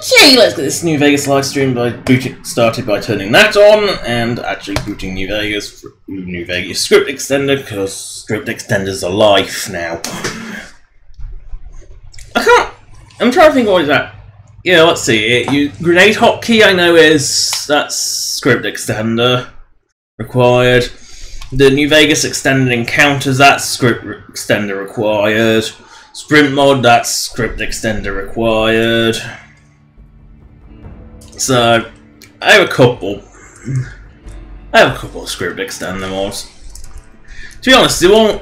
Okay, let's get this New Vegas live stream started by turning that on and actually booting New Vegas script extender, because script extenders are life now. I'm trying to think what is that. Yeah, let's see. Grenade hotkey I know that's script extender required. The New Vegas extended encounters, that's script extender required. Sprint mod, that's script extender required. So I have a couple of script extender mods. To be honest, the only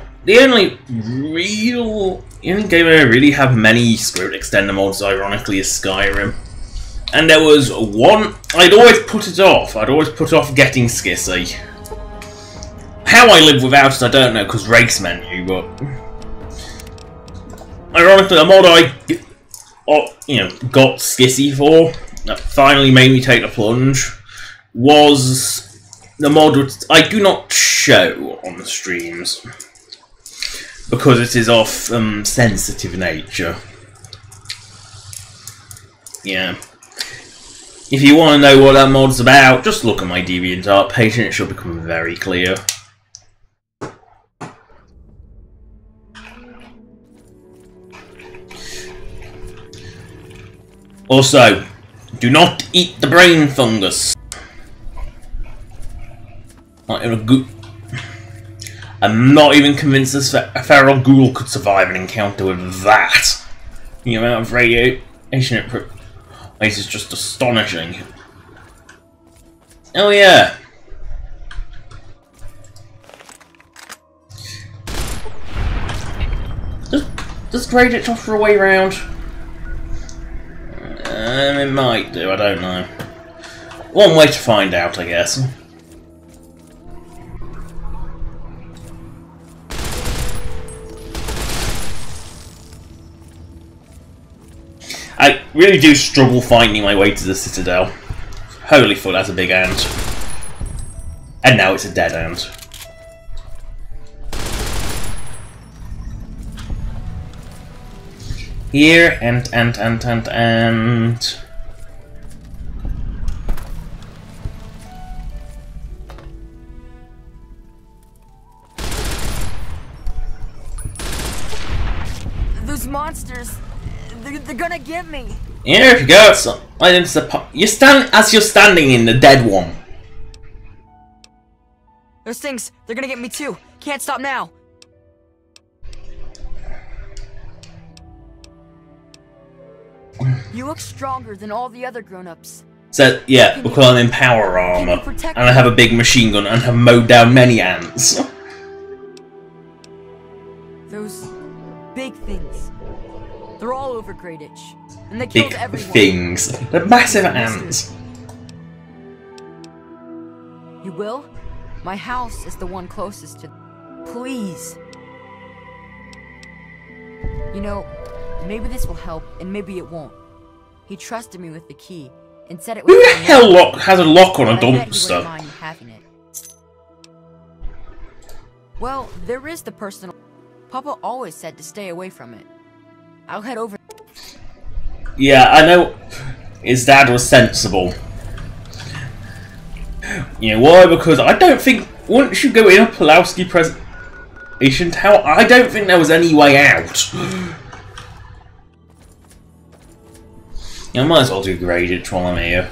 game I really have many script extender mods, ironically, is Skyrim. And there was one I'd always put off getting Skissy. How I live without it, I don't know, because race menu, but ironically, a mod I got Skissy for, that finally made me take the plunge, was the mod which I do not show on the streams because it is of sensitive nature. Yeah. If you want to know what that mod's about, just look at my DeviantArt page and it should become very clear. Also, do not eat the brain fungus. I'm not even convinced a feral ghoul could survive an encounter with that. The amount of radiation it makes is just astonishing. Oh yeah. Does Gradit offer a way round? It might do, I don't know. One way to find out, I guess. I really do struggle finding my way to the Citadel. Holy fuck, that's a big ant. And now it's a dead ant. Here, and. Those monsters, they're gonna get me. Here you go. You're standing in the dead one. Those things, they're gonna get me too. Can't stop now. You look stronger than all the other grown-ups. So, yeah, because I'm in power armor, and I have a big machine gun, and have mowed down many ants. Those big things, they're all over Greyditch, and they killed everyone. Things. They're massive ants. You will? My house is the one closest to... Please. You know, maybe this will help, and maybe it won't. He trusted me with the key, and said it was... Who the hell has a lock on a dumpster? Mind having it. Well, there is the personal... Papa always said to stay away from it. I'll head over... Yeah, I know his dad was sensible. You know why? Because I don't think... Once you go in a Pulowski presentation tower, I don't think there was any way out. I might as well do Gradit while I'm here.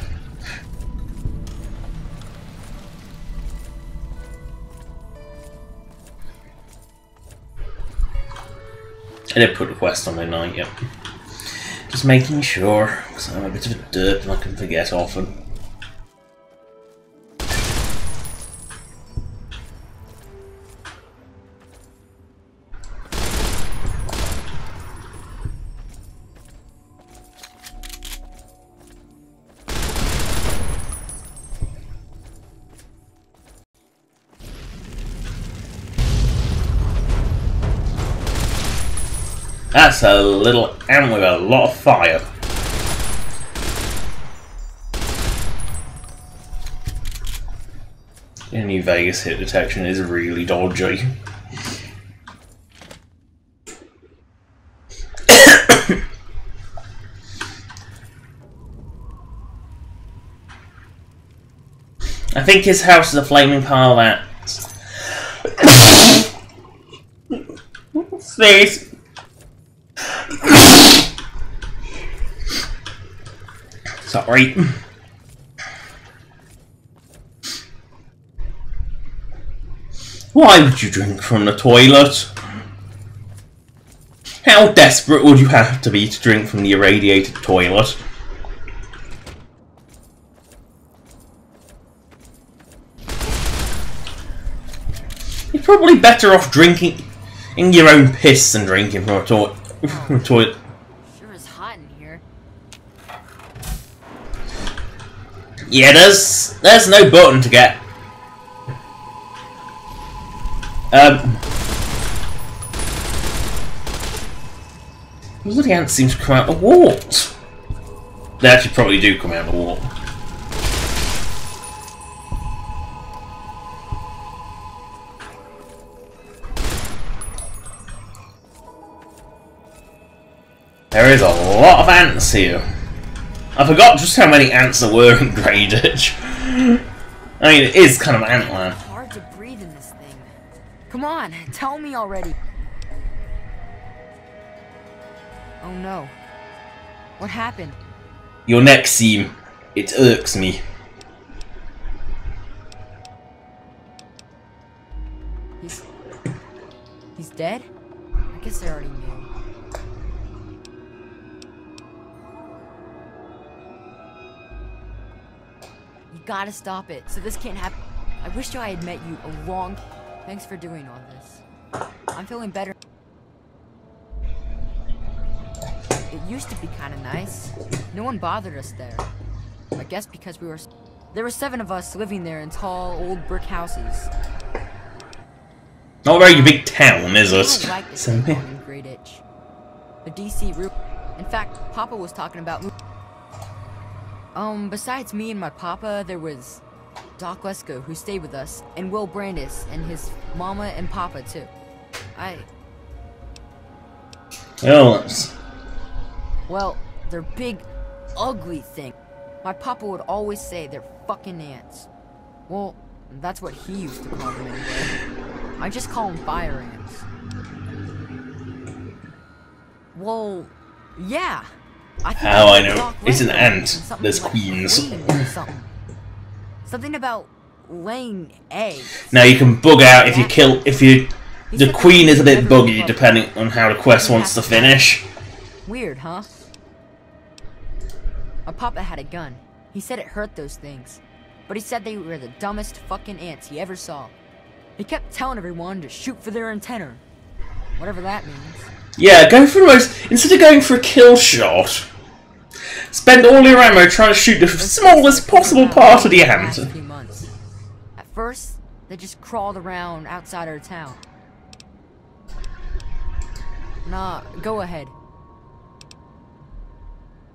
I did put a quest on midnight, yep. Just making sure, because I'm a bit of a derp and I can forget often. That's a little ant with a lot of fire. The New Vegas hit detection is really dodgy. I think his house is a flaming pile of ants. Sneeze. Sorry. Why would you drink from the toilet? How desperate would you have to be to drink from the irradiated toilet? You're probably better off drinking in your own piss than drinking from a toilet. Sure is hot in here. Yeah, there's no button to get. Bloody ants seem to come out the wart. They actually probably do come out the wart. There is a lot of ants here. I forgot just how many ants there were in Greyditch. I mean, it is kind of antland. It's hard to breathe in this thing. Come on, tell me already. Oh no. What happened? Your neck seam. It irks me. He's dead? I guess I already knew. You gotta stop it, so this can't happen. I wish I had met you a long... Thanks for doing all this. I'm feeling better. It used to be kind of nice. No one bothered us there. I guess because there were 7 of us living there in tall, old brick houses. Not a very big town, is I it? don't like this thing in Greyditch. The DC roof. In fact, Papa was talking about... besides me and my papa, there was Doc Lesko, who stayed with us, and Will Brandis, and his mama and papa, too. Well, they're big, ugly things. My papa would always say they're fucking ants. Well, that's what he used to call them anyway. I just call them fire ants. Well, yeah. How I know? It's an ant. There's queens. Something about laying eggs. Now you can bug out if the queen is a bit buggy depending on how the quest wants to finish. Weird, huh? My papa had a gun. He said it hurt those things. But he said they were the dumbest fucking ants he ever saw. He kept telling everyone to shoot for their antenna. Whatever that means. Yeah, go for the most... Instead of going for a kill shot, spend all your ammo trying to shoot the smallest possible part of the ant. At first, they just crawled around outside our town. Nah, go ahead.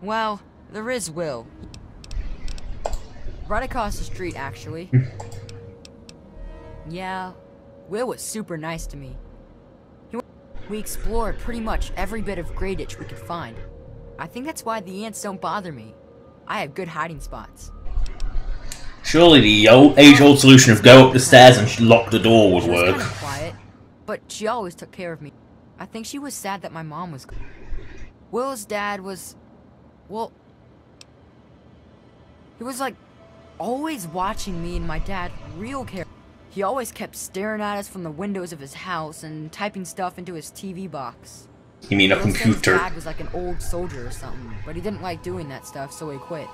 Well, there is Will. Right across the street, actually. Yeah, Will was super nice to me. We explored pretty much every bit of Greyditch we could find. I think that's why the ants don't bother me. I have good hiding spots. Surely the age-old solution of go up the stairs and lock the door would work. She was kind of quiet, but she always took care of me. I think she was sad that my mom was gone. Will's dad was... well... he was like... always watching me and my dad real carefully. He always kept staring at us from the windows of his house and typing stuff into his TV box. You mean a Will said computer? His dad was like an old soldier or something, but he didn't like doing that stuff, so he quit.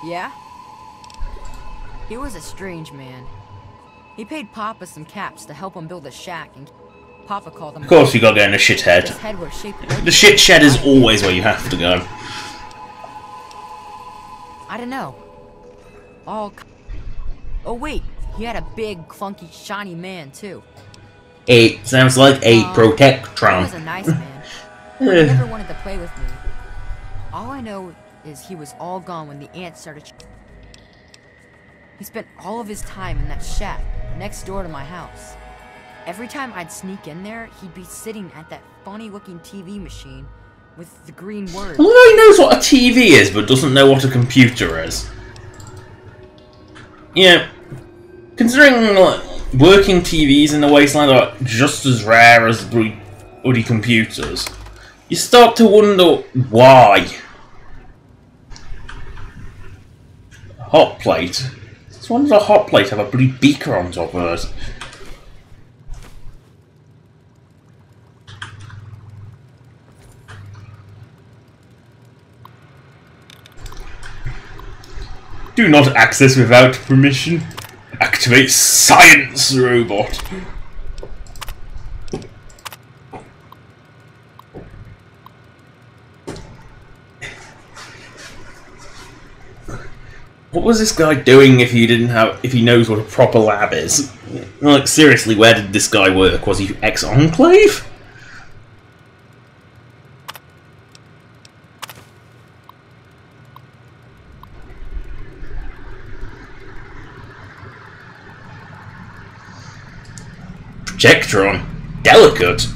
Yeah? He was a strange man. He paid Papa some caps to help him build a shack, and Papa called him... Of course you gotta go in the shithead. His head was shaped like... The shit shed is always where you have to go. I don't know. Oh wait, he had a big, clunky, shiny man too. 8 sounds like a Protectron. He was a nice man. He never wanted to play with me. All I know is he was all gone when the ants started. He spent all of his time in that shack next door to my house. Every time I'd sneak in there, he'd be sitting at that funny-looking TV machine with the green words. Well, he knows what a TV is, but doesn't know what a computer is. Yeah, considering like, working TVs in the wasteland are just as rare as bloody computers, you start to wonder why. Hot plate. It's one of the hot plate have a bloody beaker on top of it. Do not access without permission. Activate science robot. What was this guy doing if he knows what a proper lab is? Like seriously, where did this guy work? Was he ex-Enclave? Protectron? Delicate?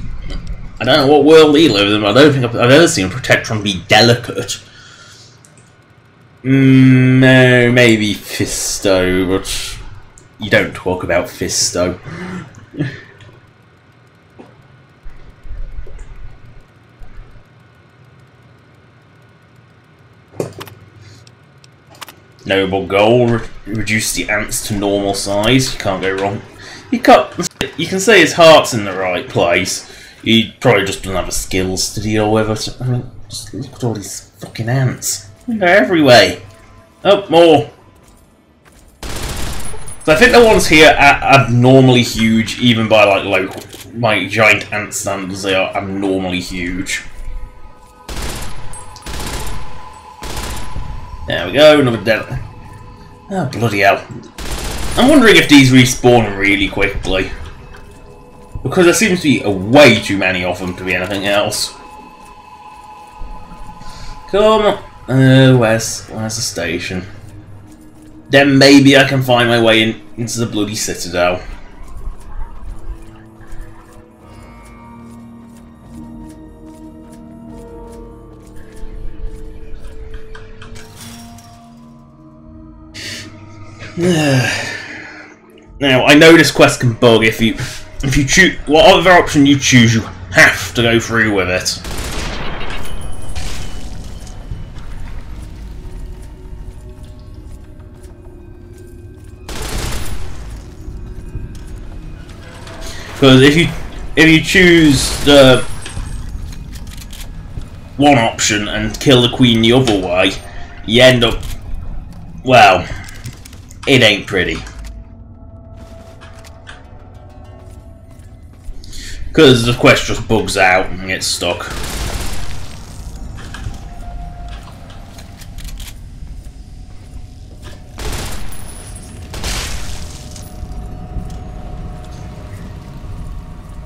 I don't know what world he lives in, but I don't think I've ever seen a Protectron be delicate. No, maybe Fisto, but you don't talk about Fisto. Noble goal, reduce the ants to normal size. You can't go wrong. You can say his heart's in the right place. He probably just doesn't have the skills to deal with it. I mean, just look at all these fucking ants. They're everywhere. Oh, more. So I think the ones here are abnormally huge, even by like giant ant standards. They are abnormally huge. There we go, another dead. Oh bloody hell! I'm wondering if these respawn really quickly, because there seems to be way too many of them to be anything else. Come on. Where's the station? Then maybe I can find my way into the bloody citadel. Now I know this quest can bug if you choose whatever option you choose, you have to go through with it. Because if you choose the one option and kill the queen the other way, you end up, well, it ain't pretty. Because the quest just bugs out and gets stuck.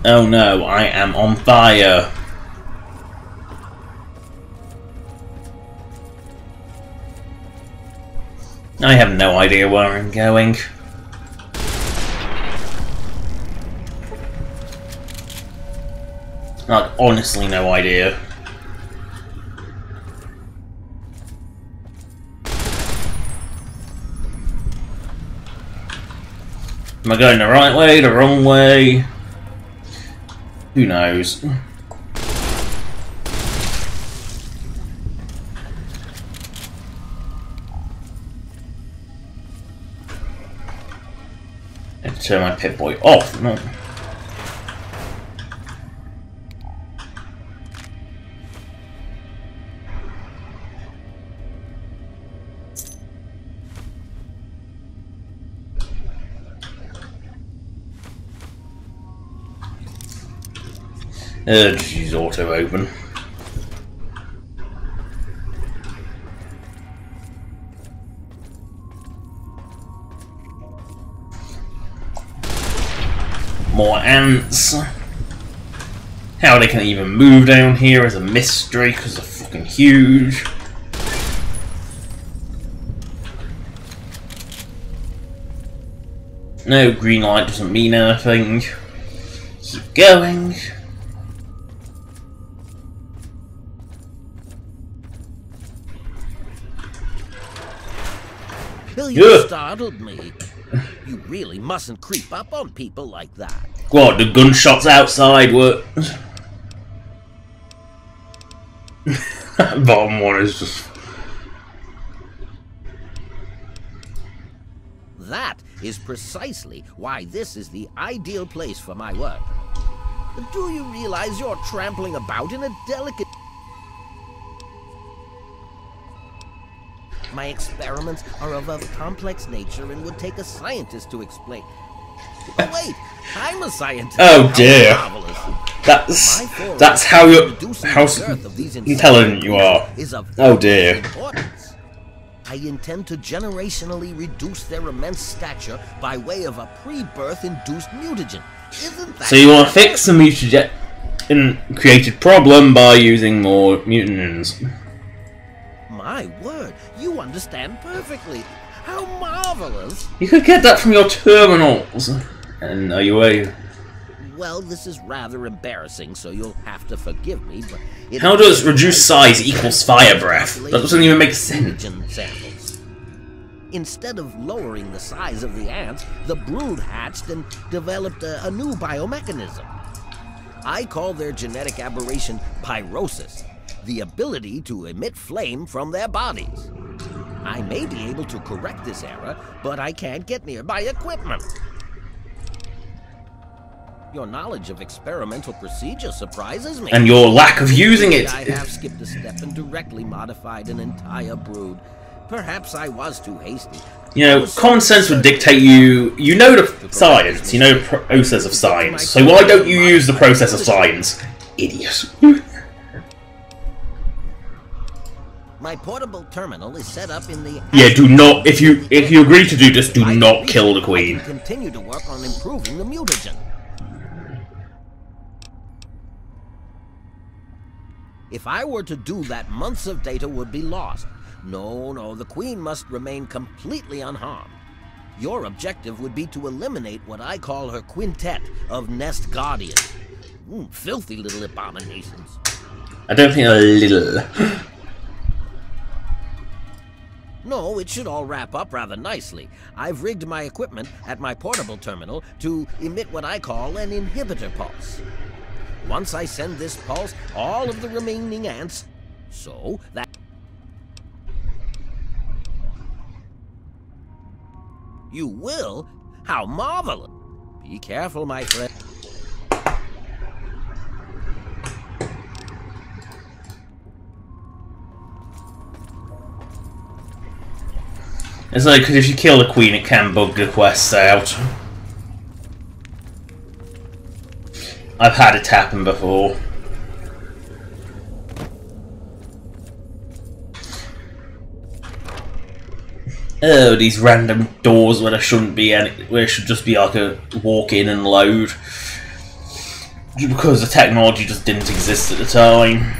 Oh no, I am on fire. I have no idea where I'm going. Like, honestly no idea. Am I going the right way, the wrong way? Who knows? I have to turn my Pip-Boy off. No. Just use auto open. More ants. How they can even move down here is a mystery because they're fucking huge. No, green light doesn't mean anything. Keep going. Well, you startled me. You really mustn't creep up on people like that. What, the gunshots outside were... Bottom one is just... That is precisely why this is the ideal place for my work. Do you realize you're trampling about in a delicate... My experiments are of a complex nature and would take a scientist to explain. Oh wait, I'm a scientist. Oh dear. How That's how intelligent you are. Oh dear. I intend to generationally reduce their immense stature by way of a pre-birth induced mutagen. Isn't that... So you want to fix the mutagen created problem by using more mutants? My word, you understand perfectly. How marvelous! You could get that from your terminals. And are you aware? Well, this is rather embarrassing, so you'll have to forgive me, but... How does reduced size equals fire breath? That doesn't even make sense. Samples. Instead of lowering the size of the ants, the brood hatched and developed a new biomechanism. I call their genetic aberration pyrosis, the ability to emit flame from their bodies. I may be able to correct this error, but I can't get near my equipment. Your knowledge of experimental procedure surprises me. And your lack of using it. I have skipped a step and directly modified an entire brood. Perhaps I was too hasty. You know, common sense would dictate you know the science, you know the process of science. So why don't you use the process of science? Idiot. My portable terminal is set up in the... Yeah, do not, if you agree to do this, do not kill the queen. I can continue to work on improving the mutagen. If I were to do that, months of data would be lost. No, the queen must remain completely unharmed. Your objective would be to eliminate what I call her quintet of nest guardians. Filthy little abominations. I don't think a little. No, it should all wrap up rather nicely. I've rigged my equipment at my portable terminal to emit what I call an inhibitor pulse. Once I send this pulse, all of the remaining ants, so that... You will? How marvelous! Be careful, my friend. It's like, because if you kill the queen, it can bug the quests out. I've had it happen before. Oh, these random doors where there shouldn't be any, where it should just be like a walk in and load. Because the technology just didn't exist at the time.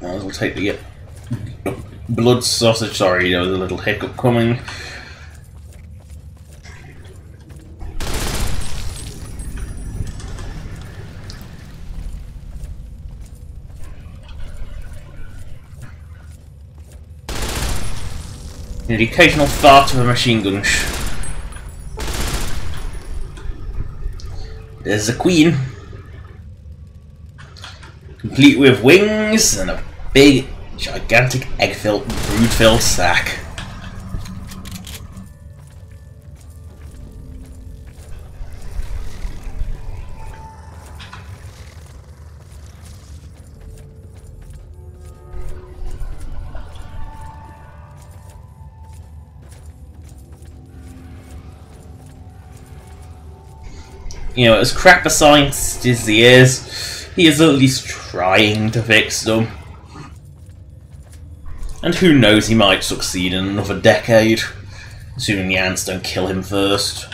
Might as well take the blood sausage. Sorry, there was a little hiccup coming. The occasional fart of a machine gun. There's the queen, complete with wings and a big, gigantic egg-filled, brood-filled sack. You know, as crap a scientist as he is at least trying to fix them. And who knows, he might succeed in another decade, assuming the ants don't kill him first.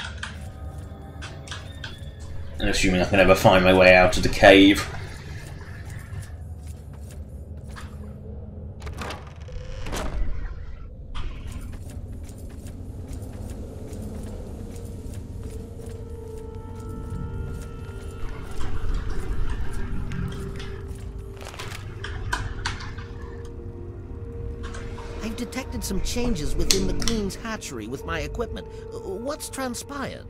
And assuming I can ever find my way out of the cave. detected some changes within the Queen's hatchery with my equipment. What's transpired?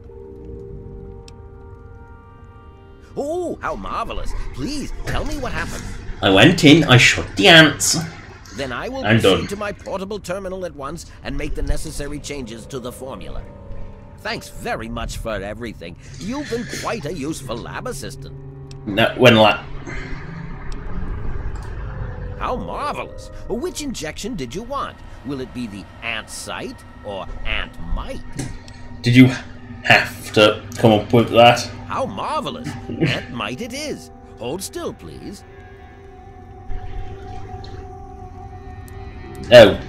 Oh, how marvelous. Please, tell me what happened. I went in, I shot the ants. Then I will I'm proceed done. to my portable terminal at once and make the necessary changes to the formula. Thanks very much for everything. You've been quite a useful lab assistant. No, when lab. How marvelous. Which injection did you want? Will it be the ant site or ant mite? Did you have to come up with that? How marvelous. Ant mite it is. Hold still, please. Oh,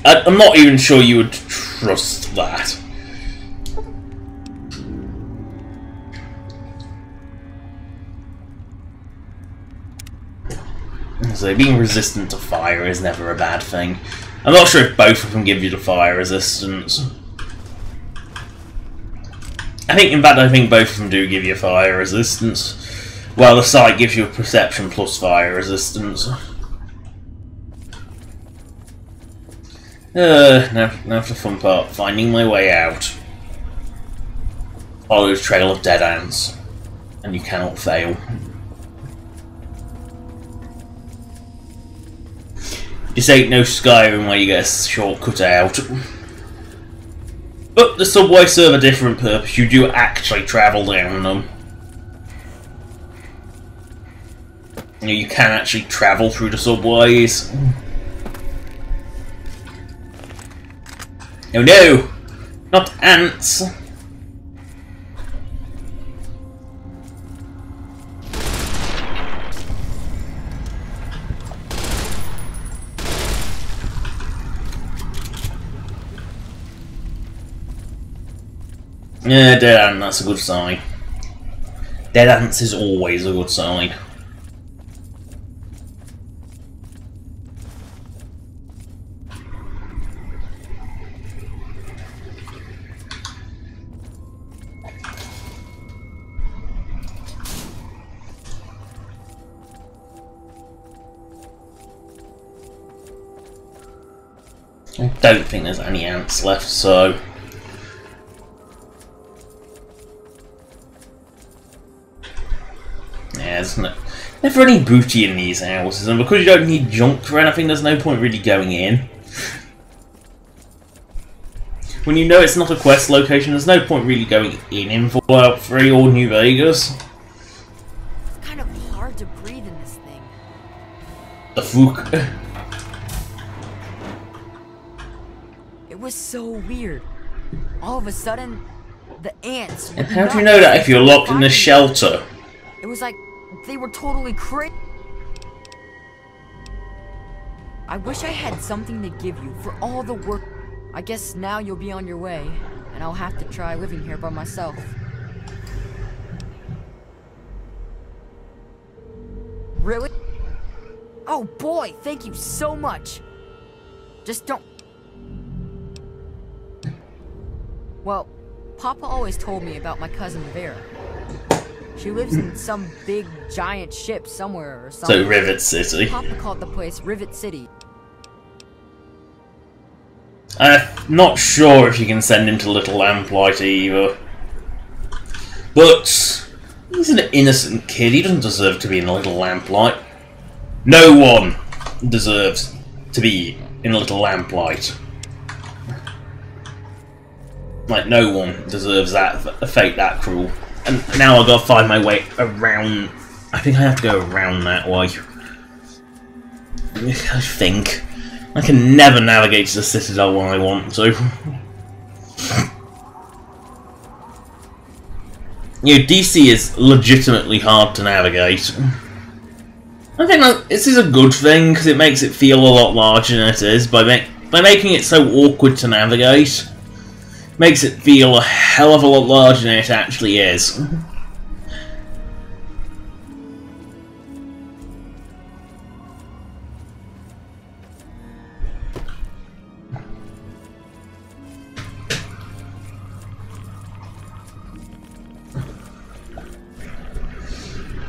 I'm not even sure you would trust that. So being resistant to fire is never a bad thing. I'm not sure if both of them give you the fire resistance. In fact, I think both of them do give you fire resistance. Well, the sight gives you a perception plus fire resistance. Now for the fun part, finding my way out. Follow the trail of dead ants, and you cannot fail. This ain't no Skyrim where you get a shortcut out. But the subways serve a different purpose. You do actually travel down them. You can actually travel through the subways. Oh no! Not ants! Yeah, dead ant, that's a good sign. Dead ants is always a good sign. I don't think there's any ants left, so... Yeah, there's never any booty in these houses, and because you don't need junk for anything, there's no point really going in. When you know it's not a quest location, there's no point really going in Fallout 3 or New Vegas. It's kind of hard to breathe in this thing. The fuck? It was so weird. All of a sudden, the ants. And how do you know that if you're locked in the shelter? It was like they were totally crazy. I wish I had something to give you for all the work. I guess now you'll be on your way, and I'll have to try living here by myself. Really? Oh boy, thank you so much. Just don't... Well, Papa always told me about my cousin Vera. She lives in some big, giant ship somewhere or something. So, Rivet City. Papa called the place Rivet City. I'm not sure if you can send him to Little Lamplight either. But he's an innocent kid. He doesn't deserve to be in Little Lamplight. No one deserves to be in Little Lamplight. Like, no one deserves that, a fate that cruel. And now I've got to find my way around. I think I have to go around that way. I think. I can never navigate to the Citadel when I want to. You know, DC is legitimately hard to navigate. I think this is a good thing, because it makes it feel a lot larger than it is. By making it so awkward to navigate, makes it feel a hell of a lot larger than it actually is.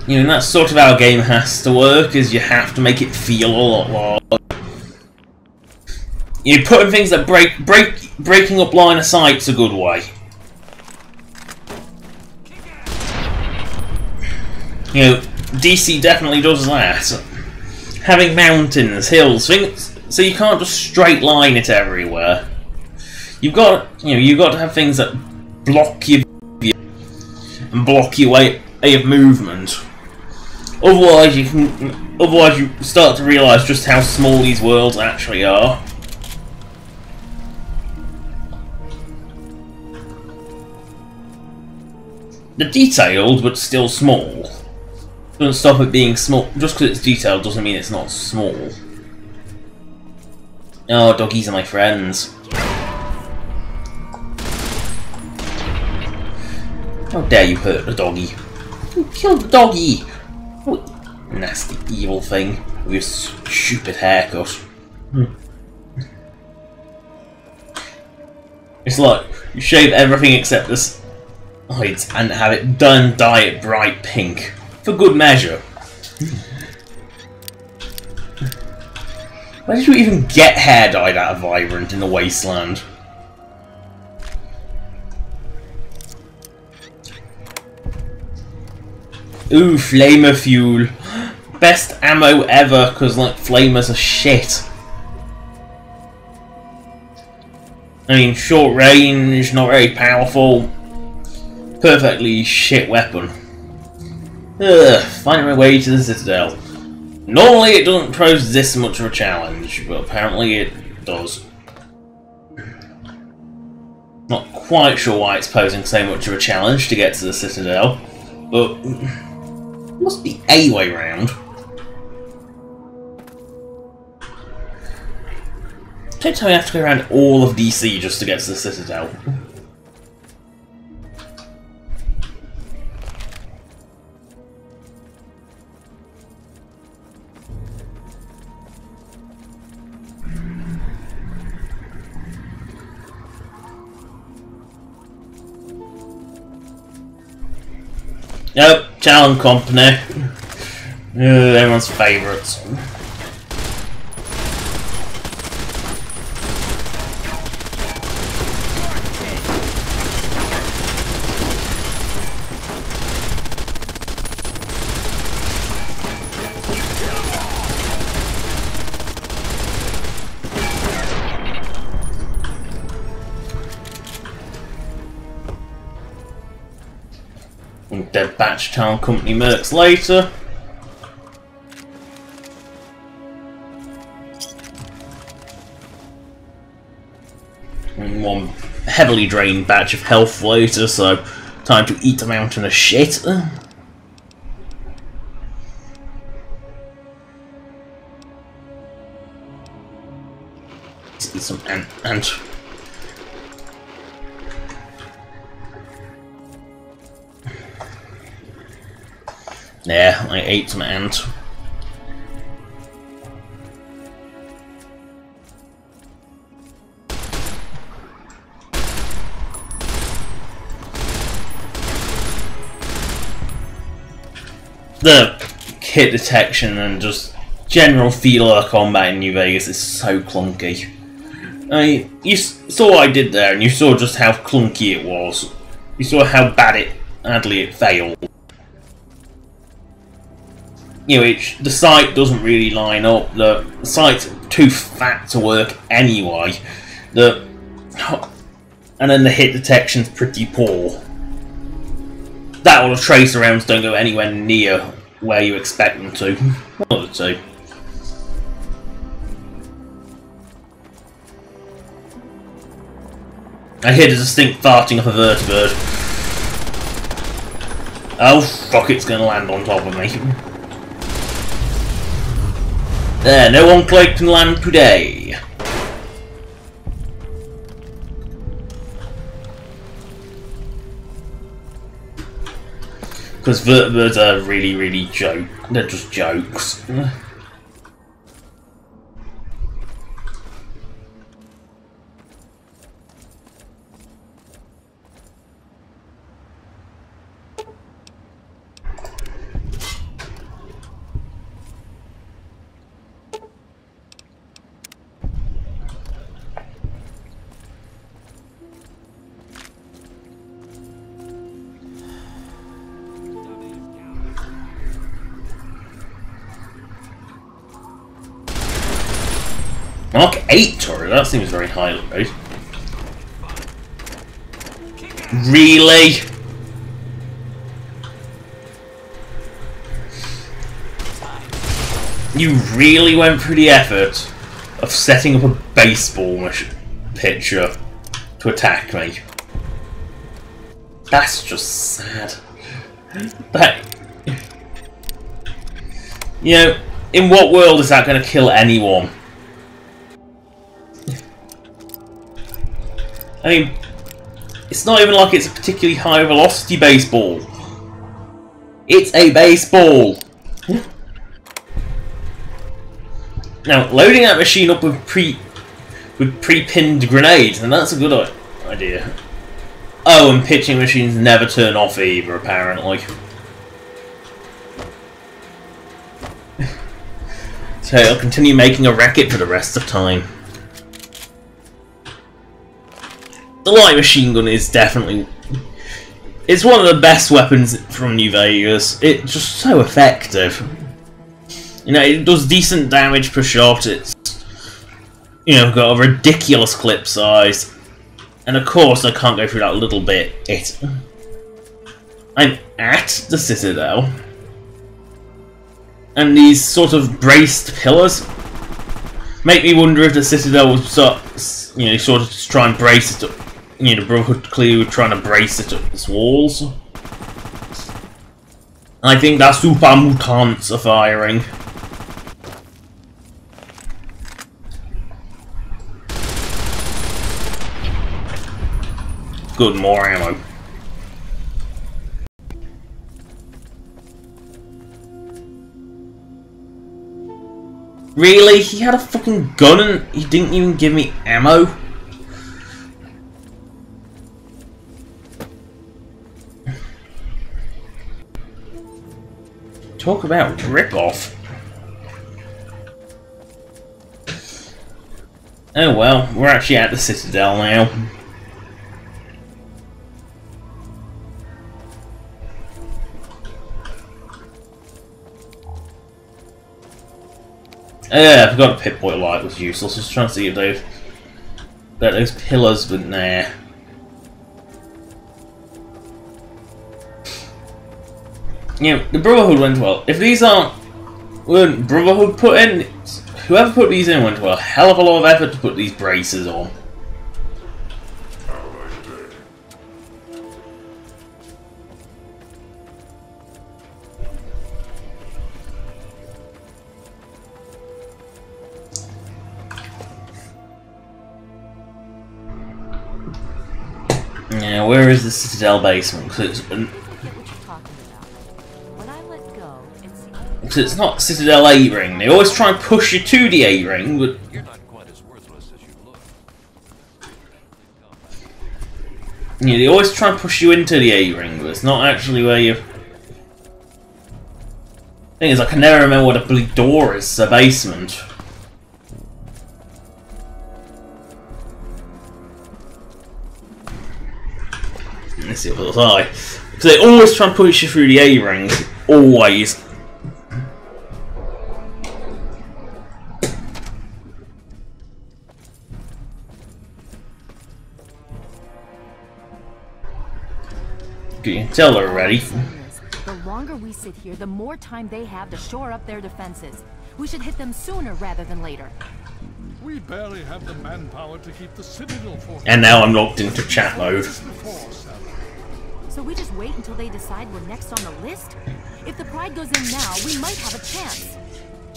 You know, and that's sort of how a game has to work, is you have to make it feel a lot larger. You putting things that breaking up line of sight's a good way. You know, DC definitely does that. Having mountains, hills, things, so you can't just straight line it everywhere. You've got to have things that block your view and block your way of movement. Otherwise, you start to realise just how small these worlds actually are. They're detailed, but still small. Doesn't stop it being small. Just because it's detailed doesn't mean it's not small. Oh, doggies are my friends. How dare you hurt the doggy? You killed the doggy! Oh, nasty, evil thing with your stupid haircut. It's like you shave everything except the sides and have it dye it bright pink. For good measure. Where did you even get hair dyed out of Vibrant in the Wasteland? Ooh, flamer fuel. Best ammo ever, because like flamers are shit. I mean, short range, not very powerful. Perfectly shit weapon. Ugh, finding my way to the Citadel. Normally it doesn't pose this much of a challenge, but apparently it does. Not quite sure why it's posing so much of a challenge to get to the Citadel, but it must be a way round. Don't tell me I have to go around all of DC just to get to the Citadel. Yep, Talon Company. Everyone's favourites. Dead batch Town Company mercs later. And one heavily drained batch of health later, so time to eat a mountain of shit. Let's eat some ant. Yeah, I ate some ant. The hit detection and just general feel of combat in New Vegas is so clunky. You saw what I did there, and you saw just how clunky it was. You saw how badly it failed. You know, the sight doesn't really line up. The sight's too fat to work anyway. And then the hit detection's pretty poor. That or the tracer rounds don't go anywhere near where you expect them to. One of the two. I hear the distinct farting of a vertibird. Oh fuck, it's gonna land on top of me. There, no enclave can land today. Because vertibirds are really they're just jokes. Mark 8 turret, that seems very high, right? Really? You really went through the effort of setting up a baseball pitcher to attack me. That's just sad. That, you know, in what world is that going to kill anyone? I mean, it's not even like it's a particularly high velocity baseball. It's a baseball. Now, loading that machine up with pre-pinned grenades, and that's a good idea. Oh, and pitching machines never turn off either, apparently. So I'll continue making a racket for the rest of time. The light machine gun is definitely... It's one of the best weapons from New Vegas. It's just so effective. You know, it does decent damage per shot. It's, you know, got a ridiculous clip size. And of course, I can't go through that little bit. I'm at the Citadel. And these sort of braced pillars make me wonder if the Citadel would start, you know, sort of just try and brace it up. You know, the Brotherhood clearly were trying to brace it up its walls. And I think that super mutants are firing. Good, more ammo. Really? He had a fucking gun and he didn't even give me ammo? Talk about rip-off. Oh well, we're actually at the Citadel now. I forgot a Pip-Boy light was useless. Just trying to see if those pillars weren't there. You know, the Brotherhood went well. If these weren't Brotherhood put in, whoever put these in went to a hell of a lot of effort to put these braces on. Yeah, where is the Citadel basement? Because it's not Citadel A-ring. They always try and push you to the A-ring, but you're not quite as worthless as you look. Yeah, they always try and push you into the A-ring, but it's not actually where you. Thing is, I can never remember what a bloody door is. It's a basement. Let's see what I. Because they always try and push you through the A-ring. Always. You can tell they're ready. The longer we sit here, the more time they have to shore up their defenses. We should hit them sooner rather than later. We barely have the manpower to keep the Citadel for. And now I'm locked into chat mode. So we just wait until they decide we're next on the list? If the Pride goes in now, we might have a chance.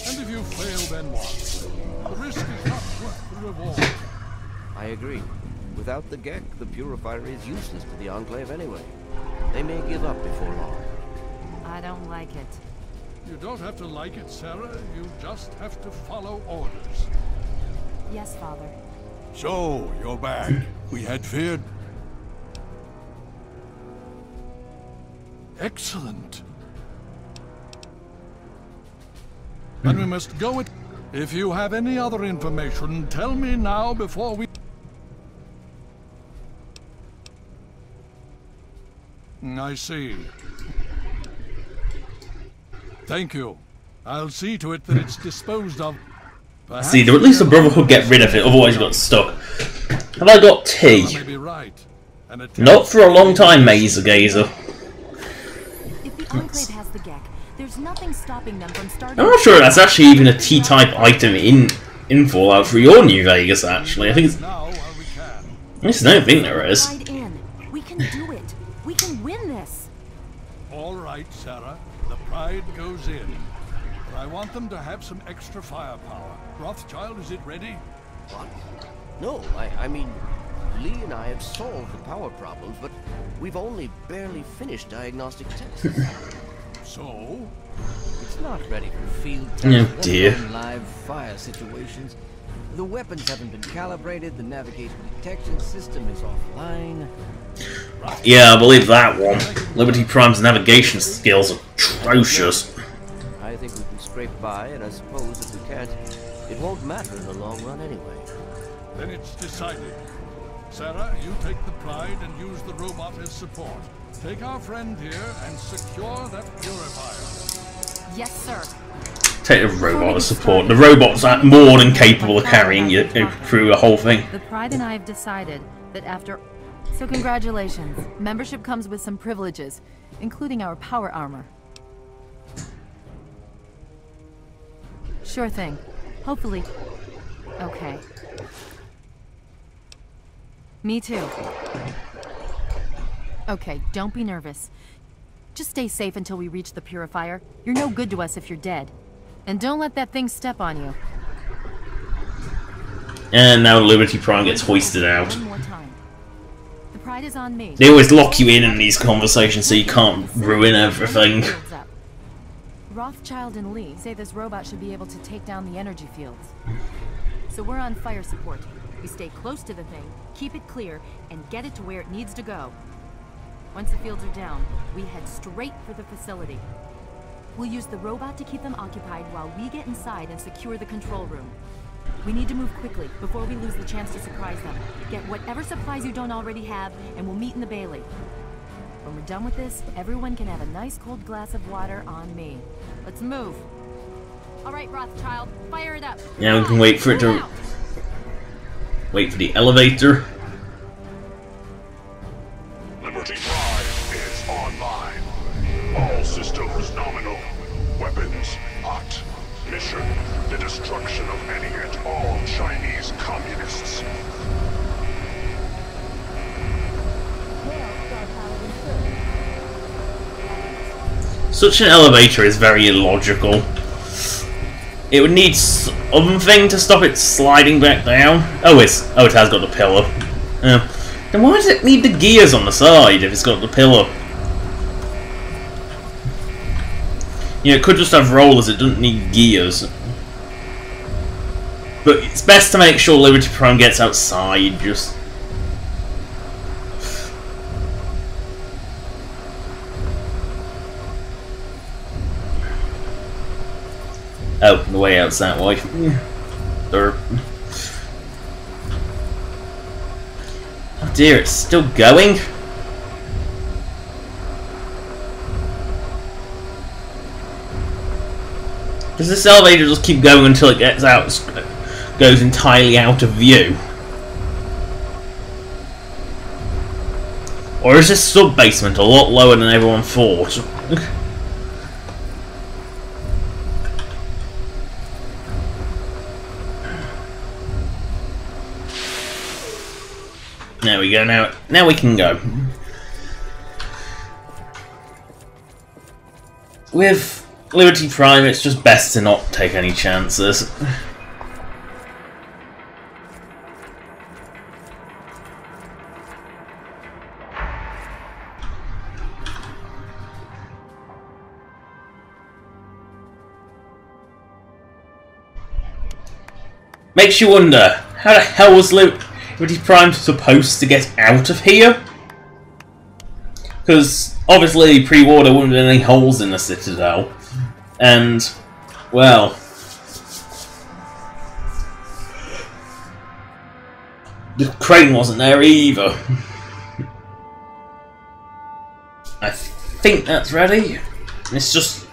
And if you fail, then what? The risk is not worth the reward. I agree. Without the Gek, the Purifier is useless to the Enclave anyway. They may give up before long. I don't like it. You don't have to like it, Sarah. You just have to follow orders. Yes, Father. So, you're back. We had feared. Excellent. Then we must go it. If you have any other information, tell me now before we... I see. Thank you. I'll see to it that it's disposed of. See, at least the Brotherhood get rid of it, otherwise you got stuck. Have I got tea? Not for a long time, Mazer Gazer. If the Enclave has the Gek, there's nothing stopping them from starting. I'm not sure that's actually even a T-type item in Fallout for your New Vegas, actually. I think it's... I just don't think there is. We can do it. We can win this. All right, Sarah. The Pride goes in. But I want them to have some extra firepower. Rothschild, is it ready? What? No, I mean, Lee and I have solved the power problems, but we've only barely finished diagnostic tests. So? It's not ready for field tests. Oh dear. Live fire situations. The weapons haven't been calibrated, the navigation detection system is offline. Yeah, I believe that one. Liberty Prime's navigation skills are atrocious. I think we can scrape by, and I suppose if we can't, it won't matter in the long run anyway. Then it's decided. Sarah, you take the Pride and use the robot as support. Take our friend here and secure that purifier. Yes, sir. Take the robot as support. The robot's more than capable of carrying you through the whole thing. The Pride and I have decided that after... So congratulations. Membership comes with some privileges, including our power armor. Sure thing. Hopefully... Okay. Me too. Okay, don't be nervous. Just stay safe until we reach the purifier. You're no good to us if you're dead. And don't let that thing step on you. And now Liberty Prime gets hoisted out. One more time. The Pride is on me. They always lock you in these conversations so you can't ruin everything. Rothschild and Lee say this robot should be able to take down the energy fields. So we're on fire support. We stay close to the thing, keep it clear, and get it to where it needs to go. Once the fields are down, we head straight for the facility. We'll use the robot to keep them occupied while we get inside and secure the control room. We need to move quickly before we lose the chance to surprise them. Get whatever supplies you don't already have, and we'll meet in the Bailey. When we're done with this, everyone can have a nice cold glass of water on me. Let's move. All right, Rothschild, fire it up. Now we can wait for it to... Wait for the elevator. Liberty Prime is online. All systems nominal. Weapons hot. Mission: the destruction of any and all Chinese communists. Such an elevator is very illogical. It would need something to stop it sliding back down. Oh, it has got the pillar. Then why does it need the gears on the side if it's got the pillar? You know, it could just have rollers, it doesn't need gears. But it's best to make sure Liberty Prime gets outside, just... Oh, the way out's that way. Oh dear, it's still going? Does this elevator just keep going until it gets out, goes entirely out of view? Or is this sub-basement a lot lower than everyone thought? There we go, now we can go. With Liberty Prime, it's just best to not take any chances. Makes you wonder, how the hell was Liberty Prime supposed to get out of here? Because obviously pre-war there wouldn't have been any holes in the Citadel. And, well... the crane wasn't there either. I think that's ready. It's just...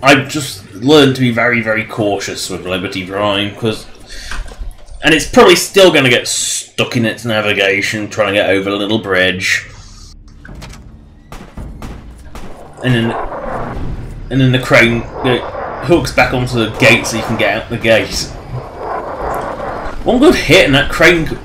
I've just learned to be very, very cautious with Liberty Prime, because And it's probably still going to get stuck in its navigation, trying to get over a little bridge. And then the crane hooks back onto the gate so you can get out the gate. One good hit and that crane...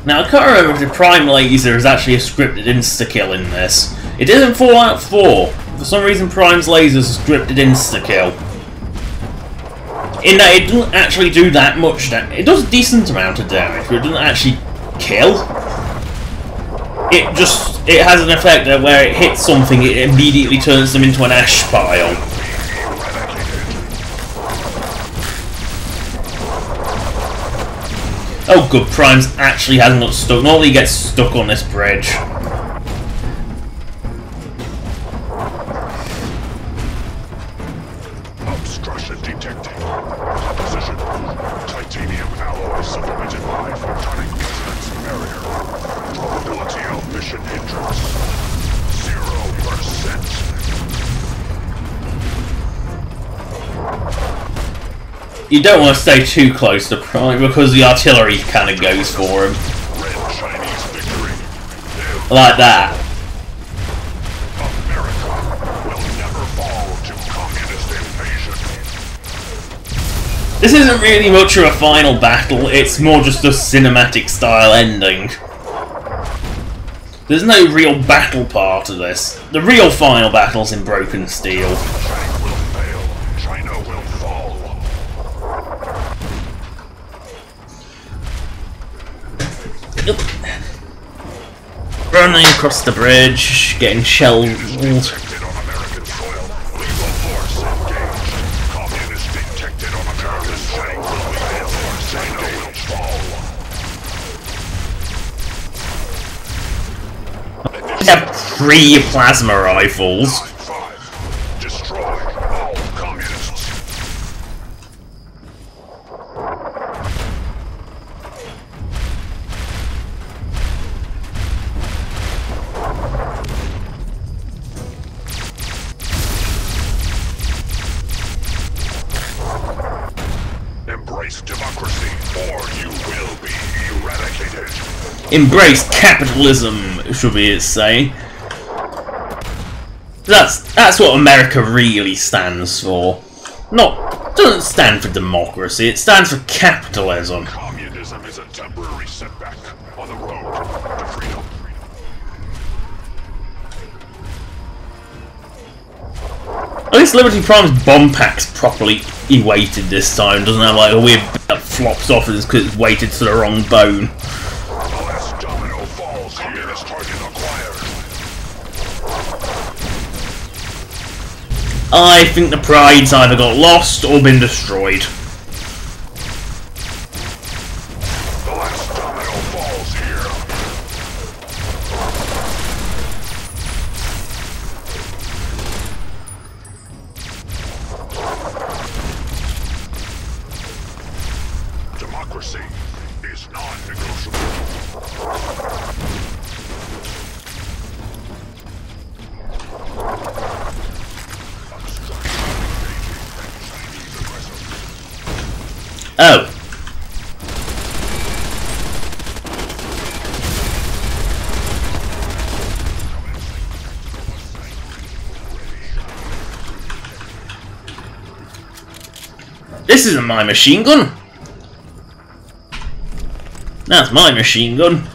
Now, I can't remember if the Prime Laser is actually a scripted insta-kill in this. It is in Fallout 4. For some reason, Prime's Laser is a scripted insta-kill. In that it doesn't actually do that much damage. It does a decent amount of damage, but it doesn't actually kill. It has an effect that where it hits something, it immediately turns them into an ash pile. Oh good, Prime's actually hasn't got stuck. Normally he gets stuck on this bridge. Obstruction detected. Composition. Titanium alloy supplemented by photonic resonance barrier. Probability of mission hindrance. 0%. You don't want to stay too close to Prime because the artillery kind of goes for him. Red Chinese victory. Like that. America will never fall to communist invasion. This isn't really much of a final battle, it's more just a cinematic style ending. There's no real battle part of this. The real final battle's in Broken Steel. China will fail. China will fall. Running across the bridge, getting shelled. Detected on American soil. Lethal force engaged. Communist detected on American soil. Will fail. China will fall. We have 3 plasma rifles. 5. Destroy all communists. Embrace democracy, or you will be eradicated. Embrace capitalism, should be its saying. That's what America really stands for. Doesn't stand for democracy, it stands for capitalism. Communism is a temporary setback on the road to freedom. At least Liberty Prime's bomb pack's properly weighted this time, doesn't have like a weird bit that flops off because it's weighted to the wrong bone. The last domino falls. Communist target acquired. I think the Pride's either got lost or been destroyed. The last domino falls here. Democracy is non-negotiable. Oh. This isn't my machine gun. That's my machine gun.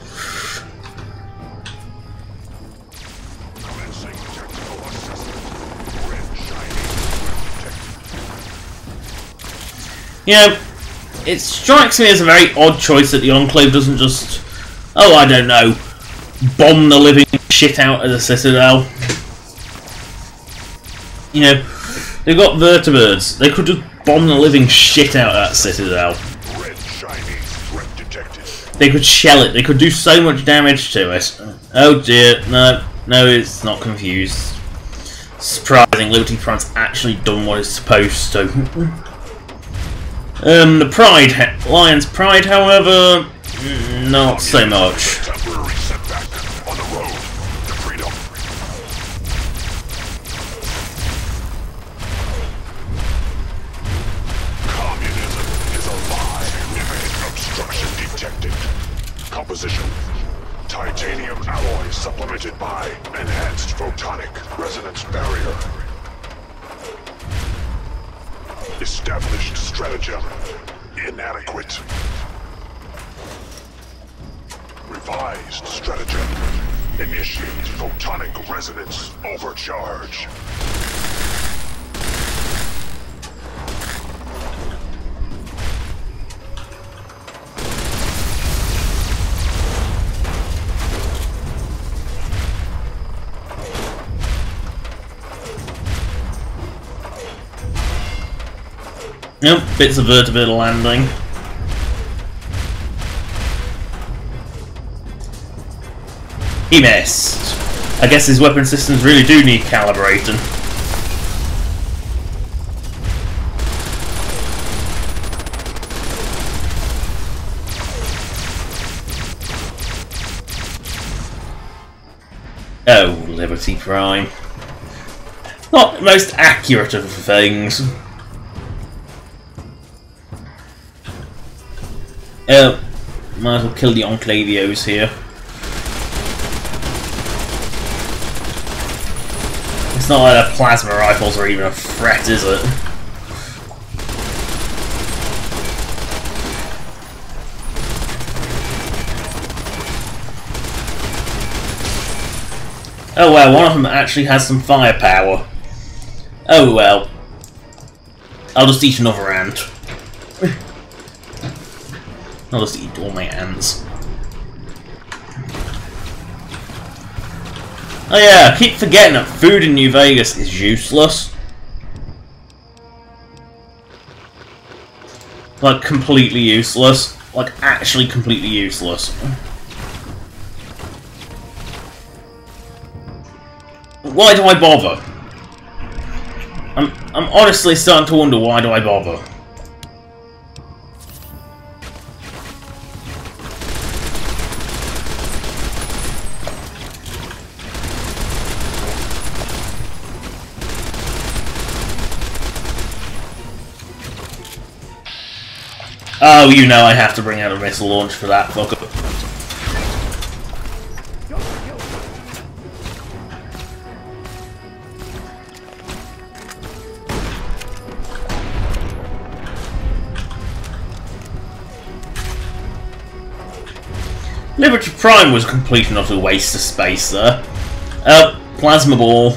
Yeah, it strikes me as a very odd choice that the Enclave doesn't just, oh, I don't know, bomb the living shit out of the Citadel. You know, they've got vertebrates. They could just bomb the living shit out of that Citadel. Red Chinese threat detected. They could shell it. They could do so much damage to it. Oh dear, no, it's not confused. Surprising, Liberty Prime's actually done what it's supposed to. The Pride, Lion's Pride, however, not so much. Temporary setback. composition. Titanium alloy supplemented by enhanced photonic resonance barrier. Established stratagem inadequate. Revised stratagem. Initiate photonic resonance overcharge. Yep, bits of vertical landing. He missed. I guess his weapon systems really do need calibrating. Oh, Liberty Prime. Not the most accurate of things. Might as well kill the Enclavios here. It's not like the plasma rifles are even a threat, is it? Oh well, one of them actually has some firepower. Oh well. I'll just eat another ant. I'll just eat all my ants. Oh yeah, I keep forgetting that food in New Vegas is useless. Like, completely useless. Like, actually completely useless. Why do I bother? I'm honestly starting to wonder, why do I bother? Oh, you know I have to bring out a missile launch for that fucker. Liberty Prime was a complete and utter waste of space there. Plasma ball.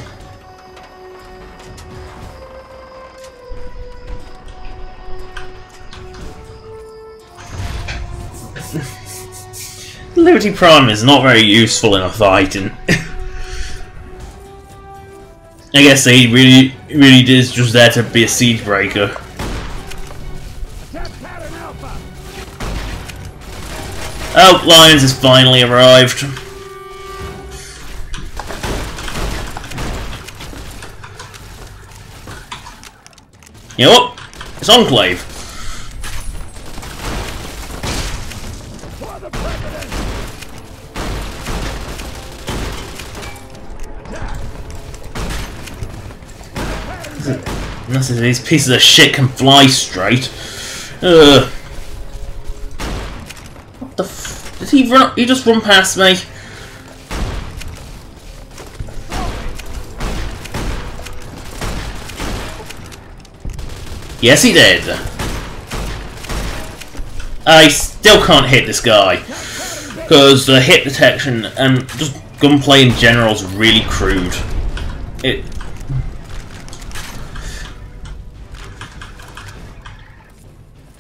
Liberty Prime is not very useful in a fighting. I guess he really is just there to be a siege breaker. Oh, Lions has finally arrived. You know what? It's Enclave. Unless these pieces of shit can fly straight. What the f... Did he run... He just run past me? Yes, he did. I still can't hit this guy. Because the hit detection and just gunplay in general is really crude.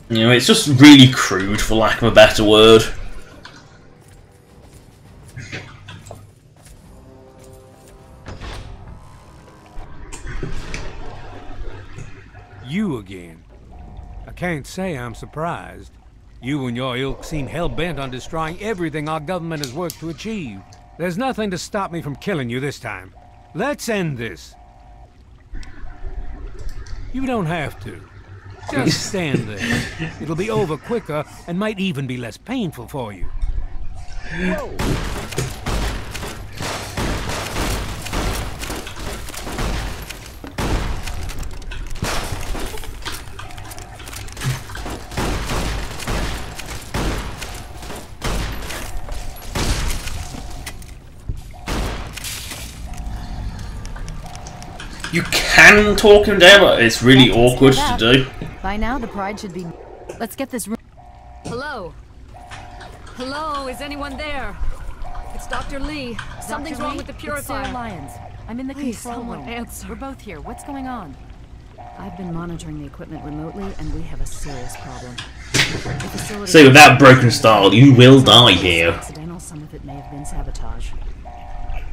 You know, it's just really crude, for lack of a better word. You again. I can't say I'm surprised. You and your ilk seem hell-bent on destroying everything our government has worked to achieve. There's nothing to stop me from killing you this time. Let's end this. You don't have to. Just stand there. It'll be over quicker and might even be less painful for you. Whoa. You can talk him down, but it's really awkward to do. By now, the pride should be... Let's get this room... Hello? Hello, is anyone there? It's Dr. Lee. Something's wrong with the purifier. It's Sarah Lyons. I'm in the control room. Answer. We're both here. What's going on? I've been monitoring the equipment remotely, and we have a serious problem. So with that broken style, you will die here. Accidental, some of it may have been sabotage.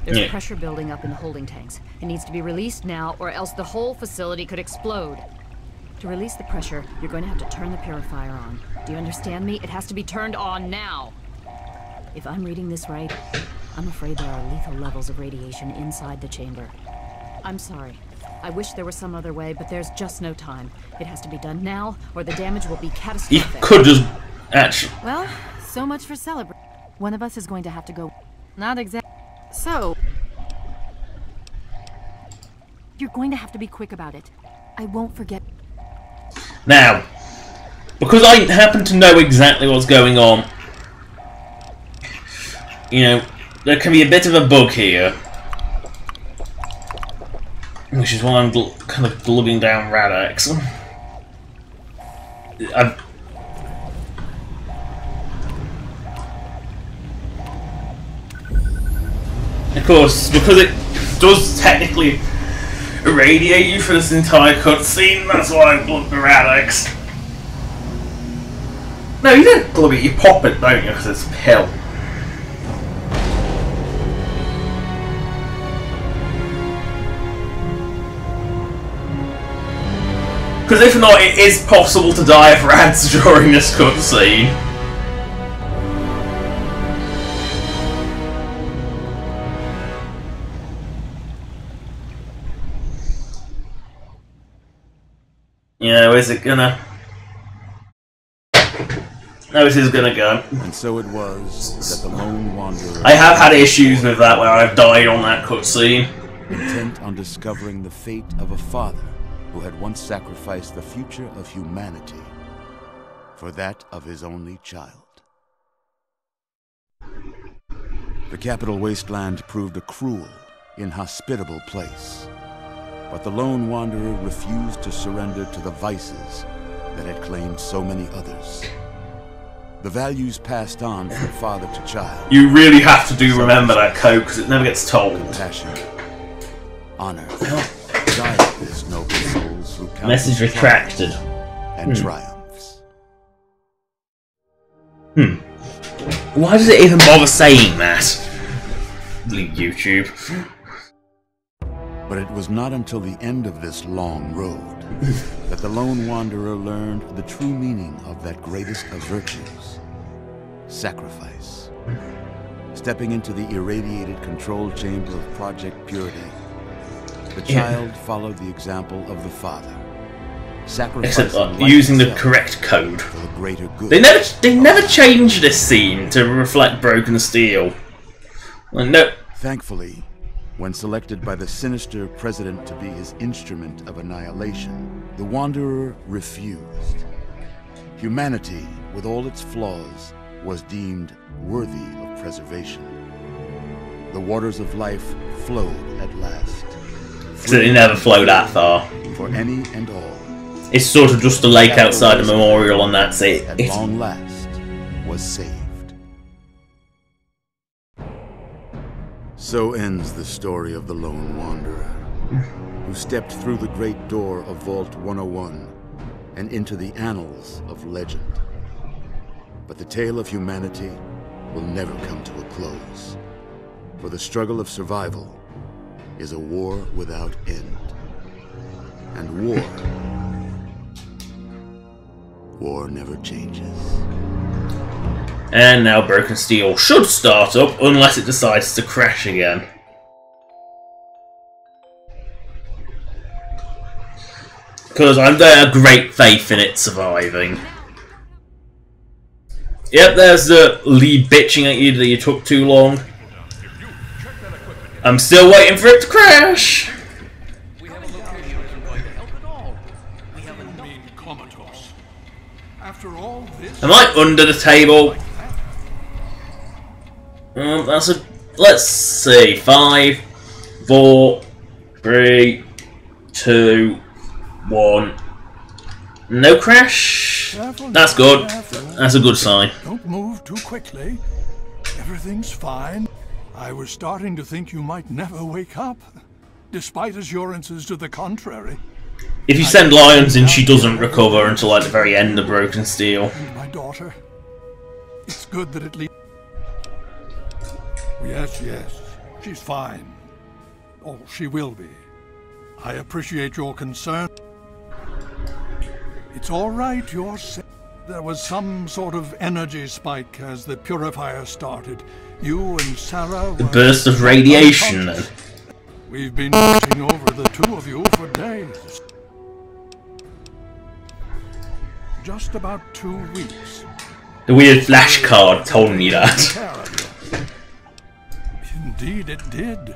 There's pressure building up in the holding tanks. It needs to be released now, or else the whole facility could explode. To release the pressure, you're going to have to turn the purifier on. Do you understand me? It has to be turned on now. If I'm reading this right, I'm afraid there are lethal levels of radiation inside the chamber. I'm sorry. I wish there was some other way, but there's just no time. It has to be done now, or the damage will be catastrophic. You could just actually... Well, so much for celebrating. One of us is going to have to go... Not exactly... So... You're going to have to be quick about it. I won't forget... Now, because I happen to know exactly what's going on, you know, there can be a bit of a bug here. Which is why I'm kind of glubbing down Radix. Of course, because it does technically irradiate you for this entire cutscene, that's why I glub the Radix. No, you don't glub it, you pop it, don't you, because it's a pill. Because if not, it is possible to die of rats during this cutscene. You know, is it gonna... No, it is gonna go. And so it was that the lone wanderer... I have had issues with that where I've died on that cutscene. Intent on discovering the fate of a father who had once sacrificed the future of humanity for that of his only child. The capital wasteland proved a cruel, inhospitable place, but the lone wanderer refused to surrender to the vices that had claimed so many others. The values passed on from father to child. You really have to do remember that code because it never gets told. Compassion, honor, guidance, noble souls who count message retracted. And triumphs. Why does it even bother saying that? Leave YouTube. But it was not until the end of this long road that the lone wanderer learned the true meaning of that greatest of virtues, sacrifice. Stepping into the irradiated control chamber of Project Purity, the child followed the example of the father, sacrificing using the correct code. For the greater good. They never changed this scene to reflect Broken Steel. Well, no. Thankfully, when selected by the sinister president to be his instrument of annihilation, the Wanderer refused. Humanity, with all its flaws, was deemed worthy of preservation. The waters of life flowed at last. So it never flowed that far. For any and all. It's sort of just a lake outside a memorial and that's it. At long last, was saved. So ends the story of the Lone Wanderer, who stepped through the great door of Vault 101 and into the annals of legend. But the tale of humanity will never come to a close, for the struggle of survival is a war without end. And war never changes. And now Broken Steel should start up, unless it decides to crash again. Because I've got a great faith in it surviving. Yep, there's the Lee bitching at you that you took too long. I'm still waiting for it to crash! We have a location that can help at all. We have a mean comatose. After all this... Am I under the table? That's a... Let's see. 5, 4, 3, 2, 1. No crash. Careful That's now, good. careful. That's a good sign. Don't move too quickly. Everything's fine. I was starting to think you might never wake up, despite assurances to the contrary. If you send Lions in, she doesn't recover until like the very end of Broken Steel. And my daughter. It's good that at least... Yes, yes. She's fine. Oh, she will be. I appreciate your concern. It's all right, you're safe. There was some sort of energy spike as the purifier started. You and Sarah were... The burst of radiation, then. We've been watching over the two of you for days. Just about 2 weeks. The weird flashcard told me that. Indeed it did.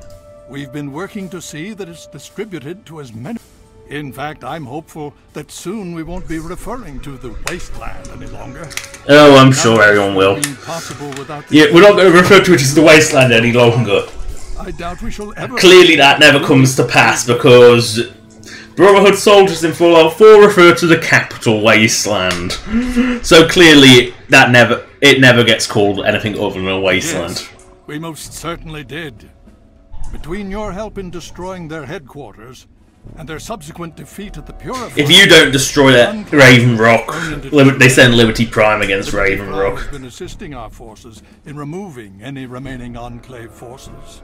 We've been working to see that it's distributed to as many... In fact, I'm hopeful that soon we won't be referring to the wasteland any longer. Oh, I'm sure everyone will. Yeah, we're not going to refer to it as the wasteland any longer. I doubt we shall ever... Clearly that never comes to pass because Brotherhood soldiers in Fallout 4 refer to the capital wasteland. So clearly that never gets called anything other than a wasteland. Yes, we most certainly did. Between your help in destroying their headquarters and their subsequent defeat at the Purifier... If you don't destroy that Raven Rock, they send Liberty Prime against Raven Rock. ...has been assisting our forces in removing any remaining Enclave forces.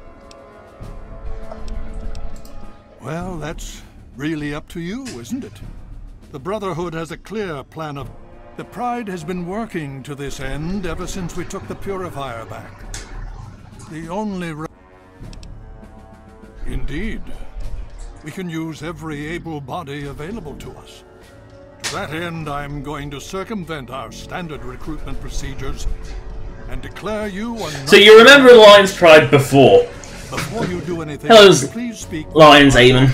Well, that's really up to you, isn't it? The Brotherhood has a clear plan of... The Pride has been working to this end ever since we took the Purifier back. The only... Indeed. We can use every able body available to us. To that end, I'm going to circumvent our standard recruitment procedures and declare you a... So you remember Lions Pride before? Before you do anything, Hello, please speak... Lions Eamon.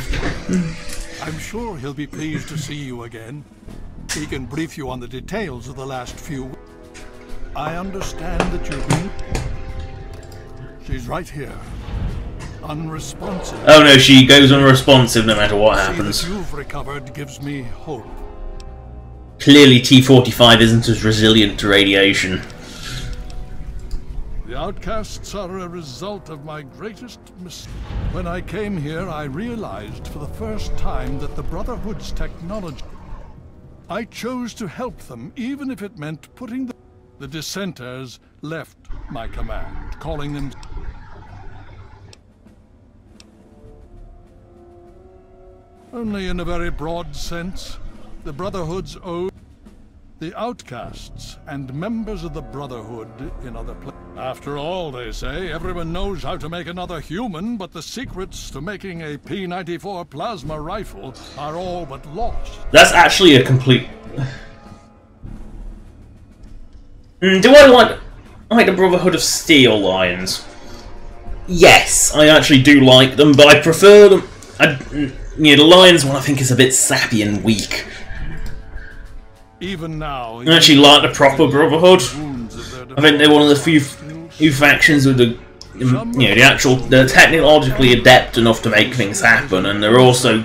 I'm sure he'll be pleased to see you again. He can brief you on the details of the last few... I understand that you've been... She's right here. Unresponsive. Oh no, she goes unresponsive no matter what happens. See that you've recovered gives me hope. Clearly T-45 isn't as resilient to radiation. The outcasts are a result of my greatest mistake. When I came here, I realized for the first time that the Brotherhood's technology... I chose to help them, even if it meant putting the... The dissenters left my command, calling them... Only in a very broad sense. The Brotherhood's owed the outcasts and members of the Brotherhood in other places. After all, they say, everyone knows how to make another human, but the secrets to making a P-94 plasma rifle are all but lost. That's actually a complete... Do I like the Brotherhood of Steel Lions? Yes, I actually do like them, but I prefer them... the Lions one I think is a bit sappy and weak. Even now, I actually like the proper Brotherhood. I think they're one of the few factions with the, they're technologically adept enough to make things happen, and they're also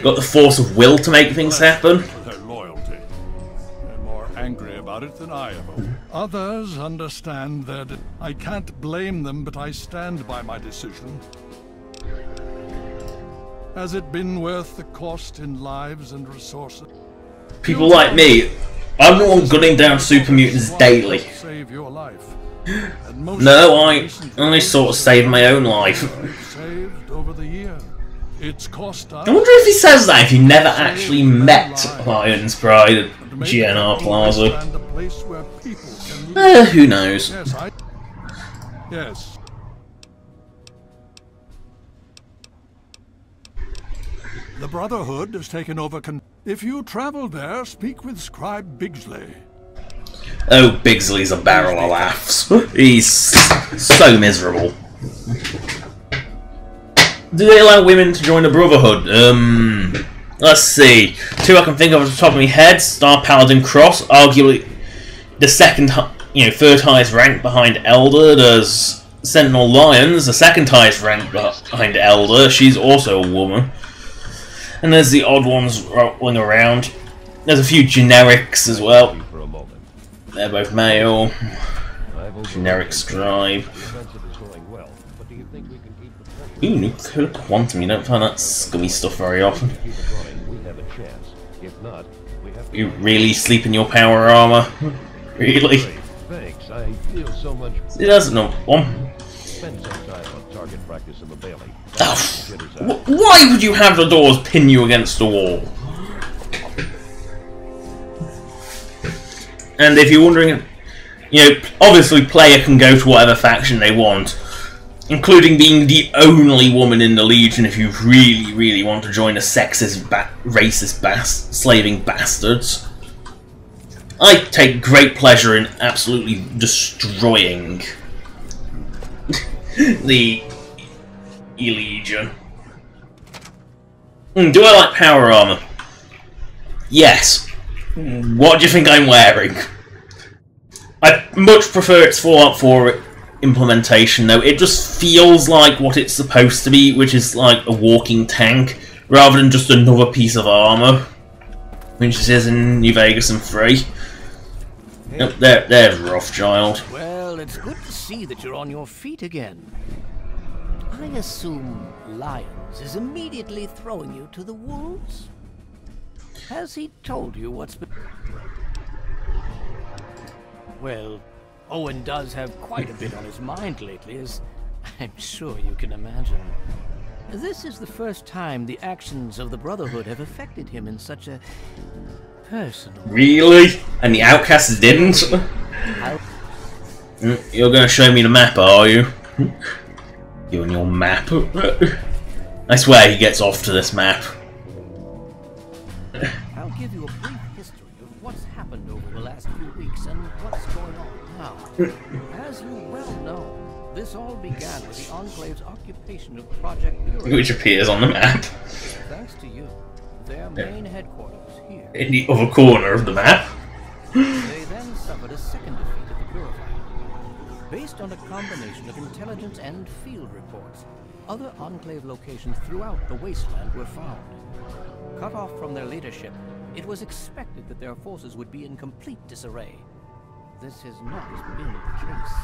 got the force of will to make things happen. Their loyalty. They're more angry about it than I am. Others understand that I can't blame them, but I stand by my decision. Has it been worth the cost in lives and resources? People like me, I'm the one gunning down super mutants daily. Save your life. No, I sort of saved my own life. Saved over the year. It's cost us. I wonder if he says that if he never actually met Lions Pride at GNR Plaza. Who knows? Yes. The Brotherhood has taken over If you travel there, speak with Scribe Bigsley. Oh, Bigsley's a barrel of laughs. He's so miserable. Do they allow women to join the Brotherhood? Let's see. Two I can think of off the top of my head. Star Paladin Cross, arguably the third highest rank behind Elder. There's Sentinel Lions, the second highest rank behind Elder. She's also a woman. And there's the odd ones rolling around. There's a few generics as well. They're both male. Generic scribe. Ooh, nuclear quantum. You don't find that scummy stuff very often. You really sleep in your power armor? Really? Thanks. I feel so much. See, that's another one. Spend some time on target practice in the Bailey. Oh, why would you have the doors pin you against the wall? And if you're wondering, you know, obviously player can go to whatever faction they want, including being the only woman in the Legion if you really, really want to join a sexist, racist, slaving bastards. I take great pleasure in absolutely destroying the Legion. Do I like power armor? Yes. What do you think I'm wearing? I much prefer its Fallout 4 implementation, though. It just feels like what it's supposed to be, which is like a walking tank, rather than just another piece of armor, which it is in New Vegas and 3. Nope, there's Rothschild. Well, it's good to see that you're on your feet again. I assume Lyons is immediately throwing you to the wolves? Has he told you what's been... Well, Owen does have quite a bit on his mind lately, as I'm sure you can imagine. This is the first time the actions of the Brotherhood have affected him in such a personal... Really? And the Outcasts didn't? You're going to show me the map, are you? You and your map. I swear he gets off to this map. I'll give you a brief history of what's happened over the last few weeks and what's going on now. As you well know, this all began with the Enclave's occupation of Project Purity, which appears on the map. Thanks to you, their main headquarters here. In the other corner of the map. They then suffered a second defeat at the Purifier. Based on a combination of intelligence and field reports, other Enclave locations throughout the wasteland were found. Cut off from their leadership, it was expected that their forces would be in complete disarray. This has not been the case.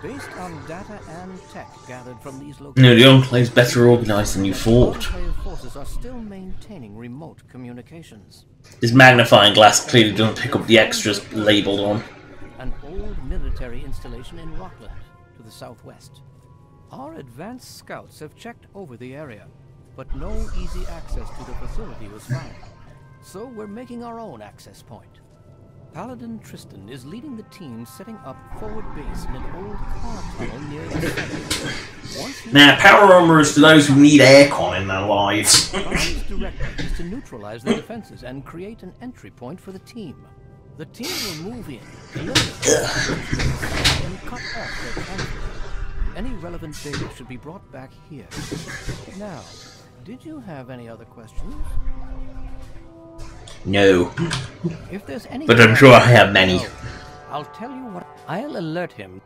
Based on data and tech gathered from these locations... No, the Enclave's better organised than you thought. Enclave forces are still maintaining remote communications. This magnifying glass clearly doesn't pick up the extras labelled on. An old military installation in Rockland, to the southwest. Our advanced scouts have checked over the area, but no easy access to the facility was found. So we're making our own access point. Paladin Tristan is leading the team setting up forward base in an old car tunnel near the site. Now, power armor is to those who need aircon in their lives. His directive is to neutralize the defenses and create an entry point for the team. The team will move in, eliminate and cut off their transport. Any relevant data should be brought back here. Now, did you have any other questions? No. If there's any, but I'm sure I have many. I'll tell you what. I'll alert him.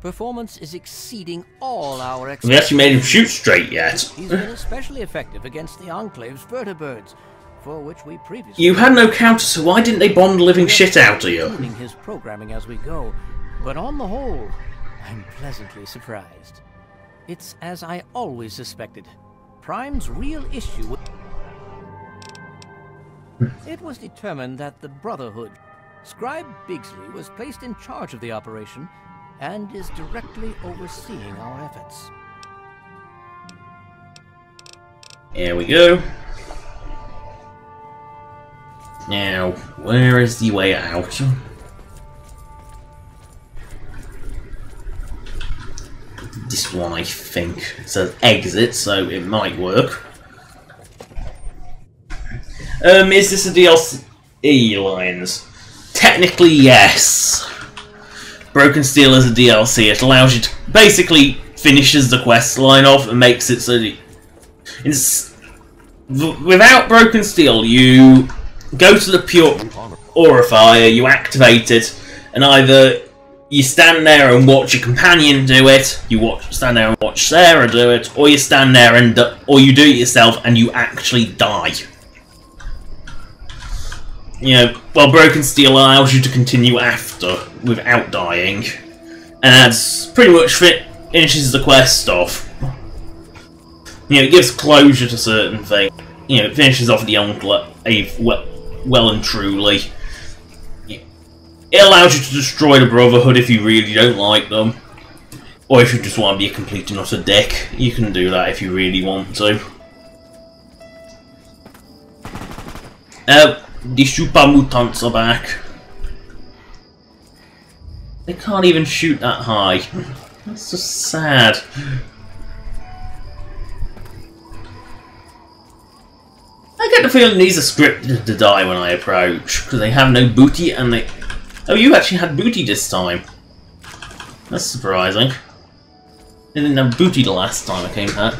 Performance is exceeding all our expectations. We actually made him shoot straight yet. He's been especially effective against the Enclave's vertibirds, for which we previously... You had no counter, so why didn't they bomb the living shit out of you? Tuning his programming as we go, but on the whole, I'm pleasantly surprised. It's as I always suspected. Prime's real issue... It was determined that the Brotherhood, Scribe Bigsley, was placed in charge of the operation and is directly overseeing our efforts. Here we go. Now, where is the way out? This one, I think. It says exit, so it might work. Is this a DLC, Lions? Technically, yes. Broken Steel is a DLC. It allows you to basically finishes the quest line off and makes it so that without Broken Steel, you go to the Purifier, you activate it, and either you stand there and watch your companion do it, stand there and watch Sarah do it, or you stand there and or you do it yourself and you actually die. You know, well, Broken Steel allows you to continue after without dying, and that's pretty much finishes the quest off. You know, it gives closure to certain things. You know, it finishes off the Enclave well and truly. It allows you to destroy the Brotherhood if you really don't like them. Or if you just want to be a complete and utter dick, you can do that if you really want to. The super mutants are back. They can't even shoot that high. That's just sad. I get the feeling these are scripted to die when I approach, because they have no booty and they... Oh, you actually had booty this time. That's surprising. They didn't have booty the last time I came back.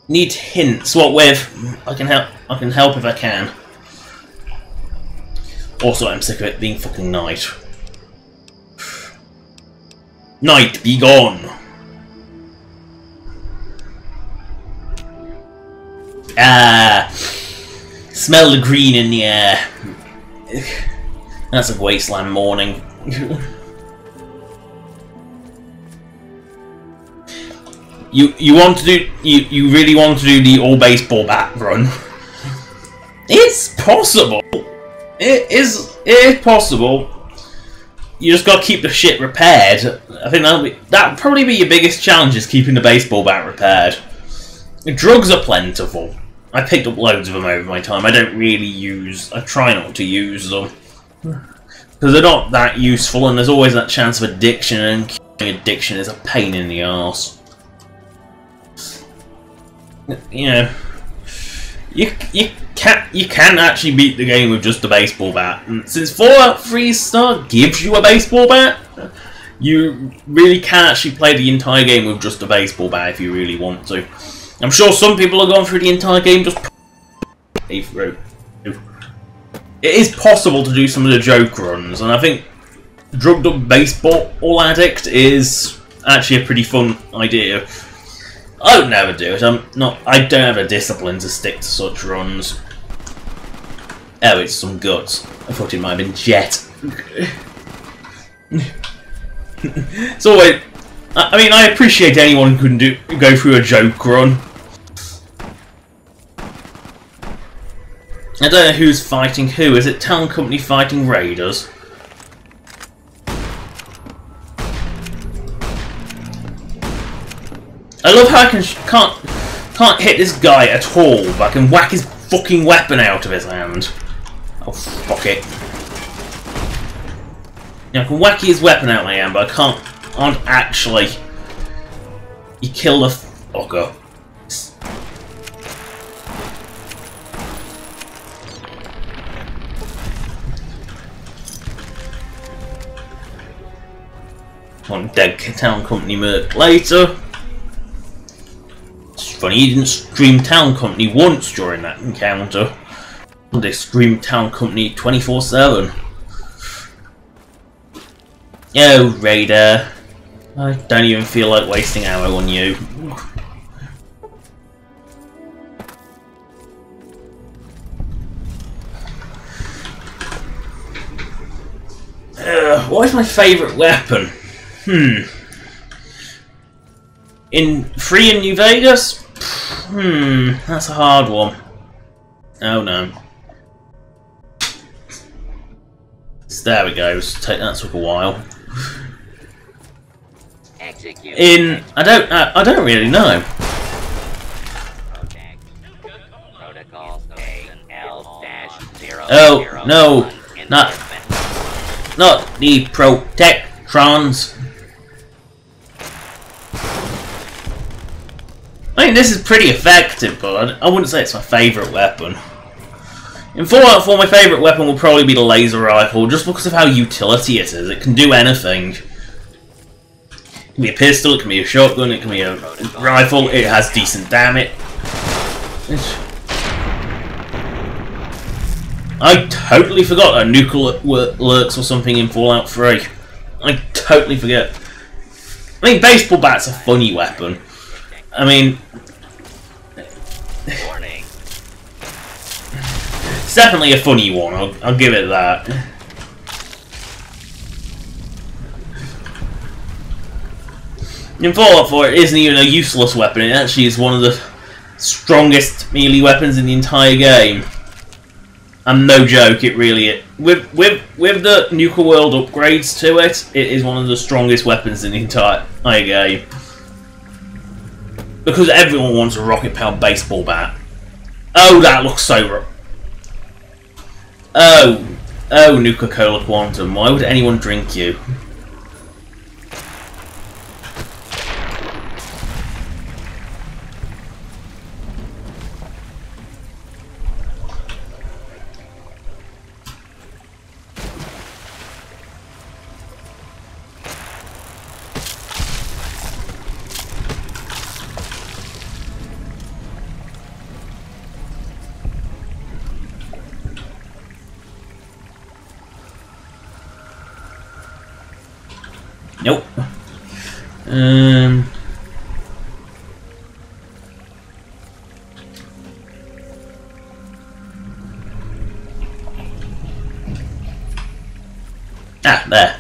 Need hints. What with? I can help if I can. Also, I'm sick of it being fucking night. Night, be gone! Ah! Smell the green in the air. That's a wasteland morning. You want to do you really want to do the all baseball bat run? It's possible. It is possible. You just gotta keep the shit repaired. I think that'll probably be your biggest challenge, is keeping the baseball bat repaired. The drugs are plentiful. I picked up loads of them over my time. I try not to use them. Because they're not that useful, and there's always that chance of addiction, and killing addiction is a pain in the arse. You know, you can actually beat the game with just a baseball bat. And since Fallout 3 Star gives you a baseball bat, you really can actually play the entire game with just a baseball bat if you really want to. I'm sure some people have gone through the entire game just through. It is possible to do some of the joke runs, and I think Drugged Up Baseball Addict is actually a pretty fun idea. I would never do it. I don't have a discipline to stick to such runs. Oh, it's some guts. I thought it might have been Jet. It's always... I mean, I appreciate anyone who can go through a joke run. I don't know who's fighting who. Is it Town Company fighting Raiders? I love how I can't hit this guy at all, but I can whack his fucking weapon out of his hand. Oh, fuck it. Yeah, I can whack his weapon out of my hand, but I can't actually... You kill the fucker. One dead Town Company merc later. It's funny, he didn't scream Town Company once during that encounter. They screamed Town Company 24/7. Oh, Raider. I don't even feel like wasting ammo on you. What is my favourite weapon? In 3 in New Vegas? That's a hard one. Oh no. There we go. That took a while. In I don't really know. Oh no, not the Protectrons. I mean, this is pretty effective, but I wouldn't say it's my favourite weapon. In Fallout 4, my favourite weapon will probably be the laser rifle, just because of how utility it is. It can do anything. It can be a pistol, it can be a shotgun, it can be a rifle, it has decent damage. I totally forgot that nuclear lurks or something in Fallout 3. I totally forget. I mean, baseball bat's a funny weapon. I mean, it's definitely a funny one. I'll give it that. In Fallout 4, it isn't even a useless weapon. It actually is one of the strongest melee weapons in the entire game. And no joke, it really is. With the Nuka World upgrades to it, it is one of the strongest weapons in the entire game. Because everyone wants a rocket-powered baseball bat. Oh, that looks so... Oh, Nuka-Cola Quantum. Why would anyone drink you? Nope. Ah, there.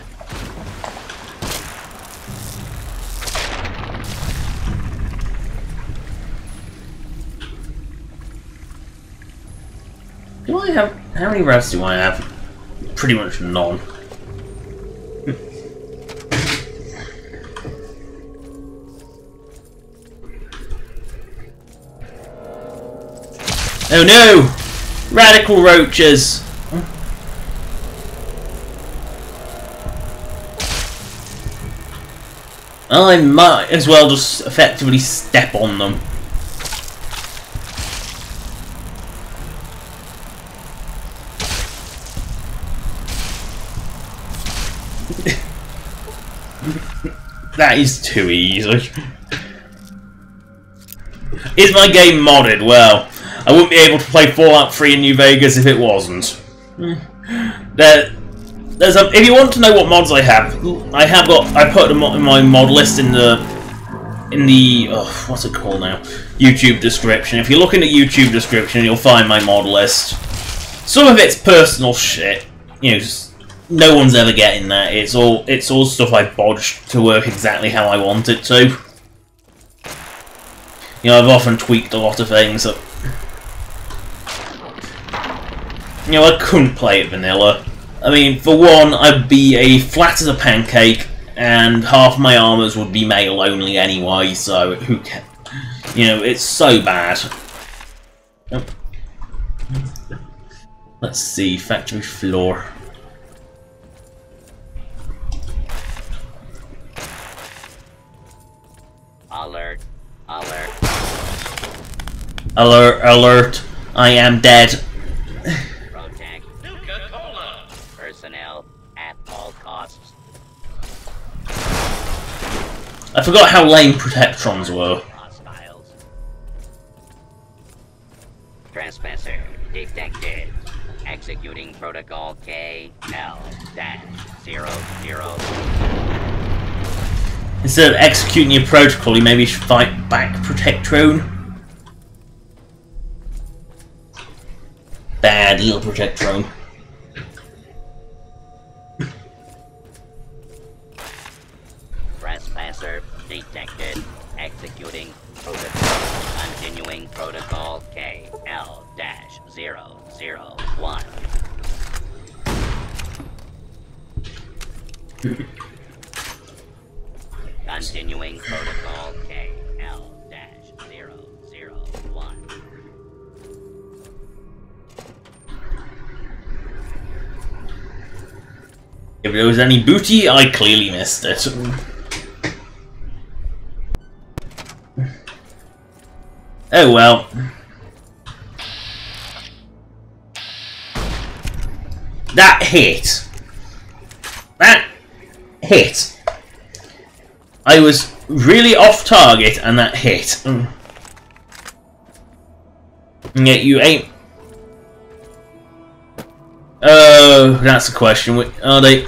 Do I have... How many revs do I have? Pretty much none. Oh no! Radical roaches! I might as well just effectively step on them. That is too easy. Is my game modded? Well, I wouldn't be able to play Fallout 3 in New Vegas if it wasn't. If you want to know what mods I put them in my mod list in the what's it called now? YouTube description. If you look in the YouTube description, you'll find my mod list. Some of it's personal shit. You know, no one's ever getting that. It's all stuff I bodged to work exactly how I want it to. You know, I've often tweaked a lot of things. You know, I couldn't play it vanilla. I mean, for one, I'd be a flat as a pancake, and half my armors would be male only anyway, so who can... You know, it's so bad. Oh. Let's see, factory floor. Alert. Alert. Alert, alert. I am dead. Protect Nuka-Cola personnel at all costs. I forgot how lame Protectrons were. Hostiles. Trespasser detected. Executing protocol KL-001. Instead of executing your protocol, you maybe should fight back Protectron. Bad little Protectron. Trespasser detected. Executing protocol. Continuing protocol KL-001. Continuing protocol KL-001. If there was any booty, I clearly missed it. Oh well. That hit. That hit. I was really off target and that hit. And yet you ain't... Oh, that's a question. Are they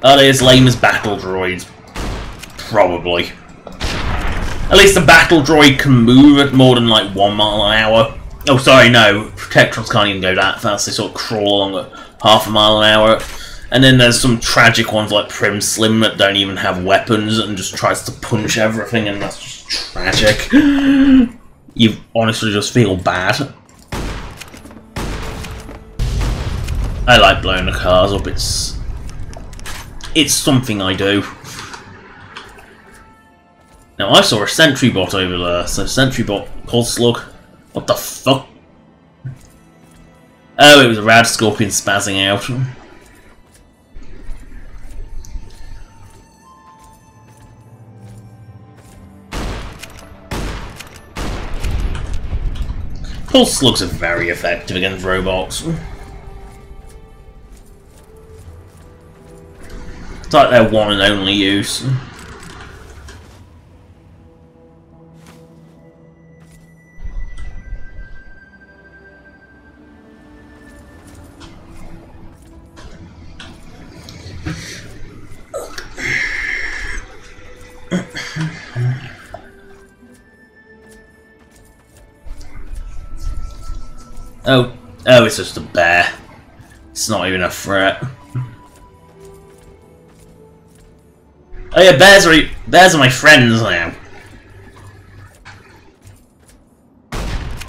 as lame as battle droids? Probably. At least the battle droid can move at more than like 1 mile an hour. Oh, sorry, no. Protectrons can't even go that fast. They sort of crawl along at 1/2 mile an hour. And then there's some tragic ones like Prim Slim that don't even have weapons and just tries to punch everything, and that's just tragic. You honestly just feel bad. I like blowing the cars up. It's something I do. Now I saw a sentry bot over there. So sentry bot, pulse slug. What the fuck? Oh, it was a rad scorpion spazzing out. Pulse slugs are very effective against robots. It's like their one and only use. Oh, it's just a bear. It's not even a threat. Oh yeah, bears are my friends now.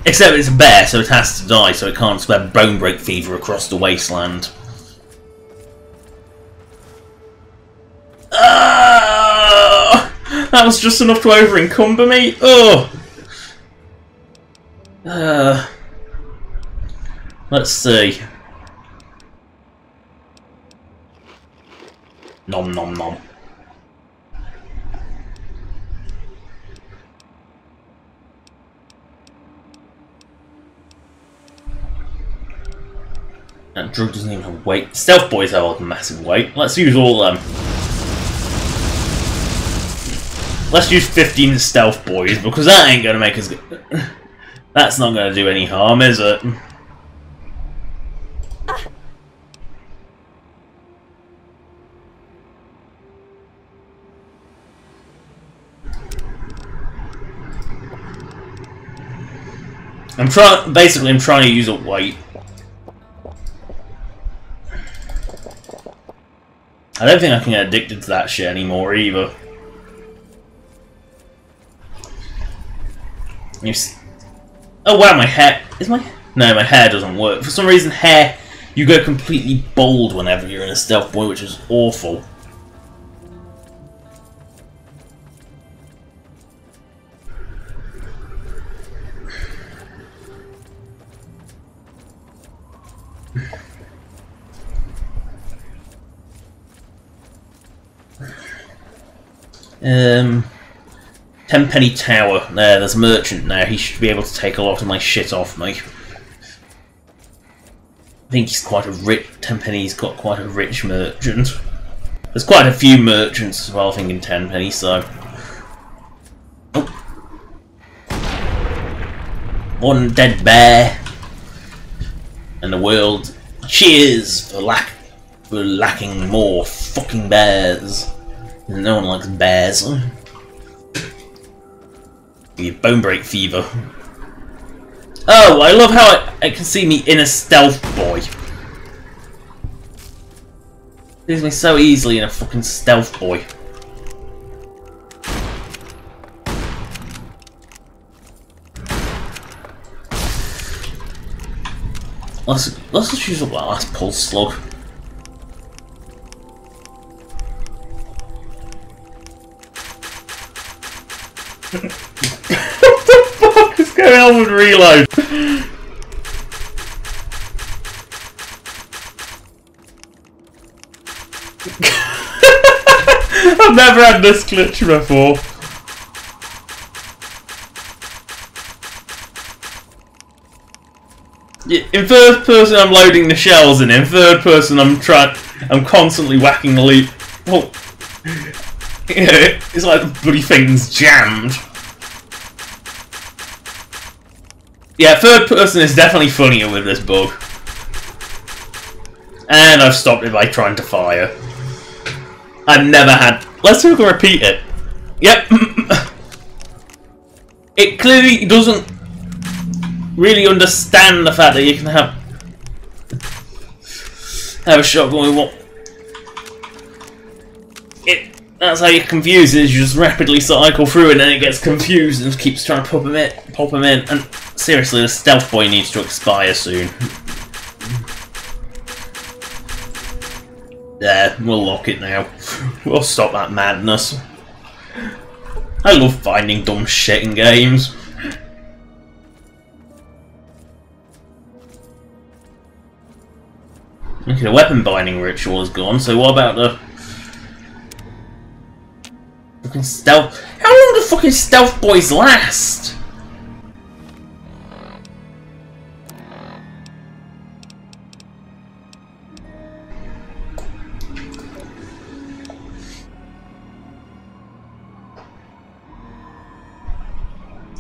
Except it's a bear, so it has to die, so it can't spread bone break fever across the wasteland. That was just enough to over-encumber me. Oh. Let's see. Nom nom nom. That drug doesn't even have weight. Stealth boys have a massive weight. Let's use all of them. Let's use 15 stealth boys, because that ain't gonna make us good. That's not gonna do any harm, is it? I'm trying to use up weight. I don't think I can get addicted to that shit anymore either. Oh wow, my hair no, my hair doesn't work. For some reason, hair, you go completely bald whenever you're in a stealth boy, which is awful. Tenpenny Tower. There's a merchant now. He should be able to take a lot of my shit off me. I think he's quite a rich... Tenpenny's got quite a rich merchant. There's quite a few merchants as well, I think, in Tenpenny, so... Oh. One dead bear. And the world cheers for lacking more fucking bears. No one likes bears. You bone break fever. Oh, I love how it can see me in a stealth boy. It sees me so easily in a fucking stealth boy. Let's just use up that last pulse slug. What the fuck is going on with reload? I've never had this glitch before. In first person I'm loading the shells in third person I'm constantly whacking the loot. Oh. Yeah, it's like the bloody thing's jammed. Yeah, third person is definitely funnier with this bug. And I've stopped it by trying to fire. I've never had... Let's see if we can repeat it. Yep. It clearly doesn't really understand the fact that you can have a shotgun with what... That's how you confuse it, you just rapidly cycle through and then it gets confused and keeps trying to pop him in. And seriously, the stealth boy needs to expire soon. There, we'll lock it now. We'll stop that madness. I love finding dumb shit in games. Okay, the weapon binding ritual is gone, so what about the... fucking stealth... How long do fucking stealth boys last?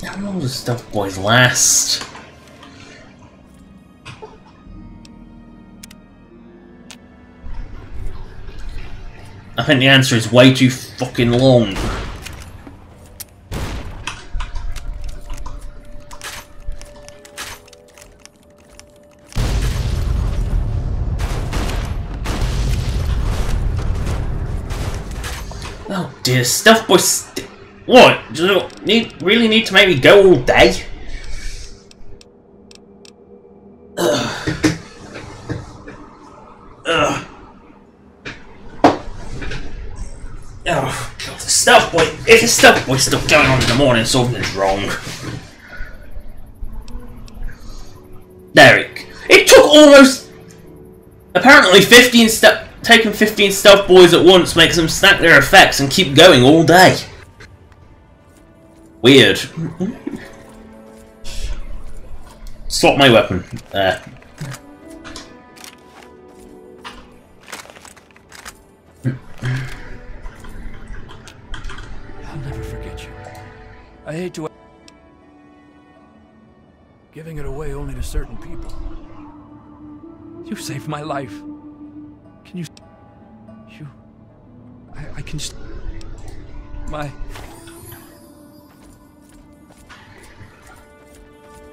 How long do stealth boys last? I think the answer is way too fucking long. Oh dear, stealth boys. What? Do you really need to make me go all day? Ugh. Ugh. Oh god, the stealth boy. If the stealth boy's still going on in the morning, something's wrong. There it took almost... Apparently 15 taking 15 stealth boys at once makes them stack their effects and keep going all day. Weird. Swap my weapon. There. I'll never forget you. I hate to... giving it away only to certain people. You saved my life. Can you... I can just... My...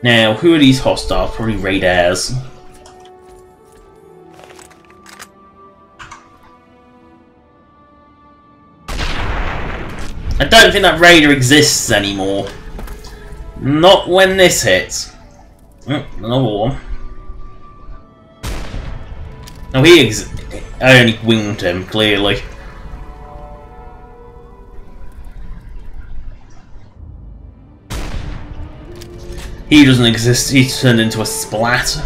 Now, who are these hostiles? Probably raiders. I don't think that raider exists anymore. Not when this hits. Oh, another one. Oh, I only winged him, clearly. He doesn't exist, he turned into a splat.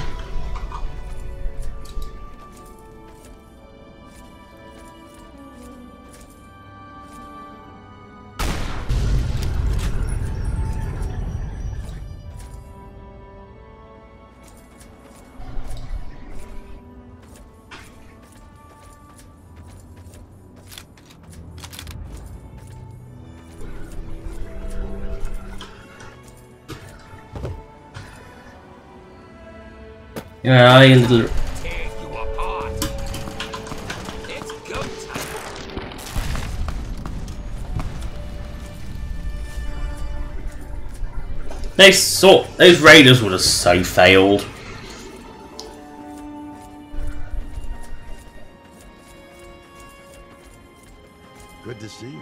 Yeah, a little. Those raiders would have so failed. Good to see you.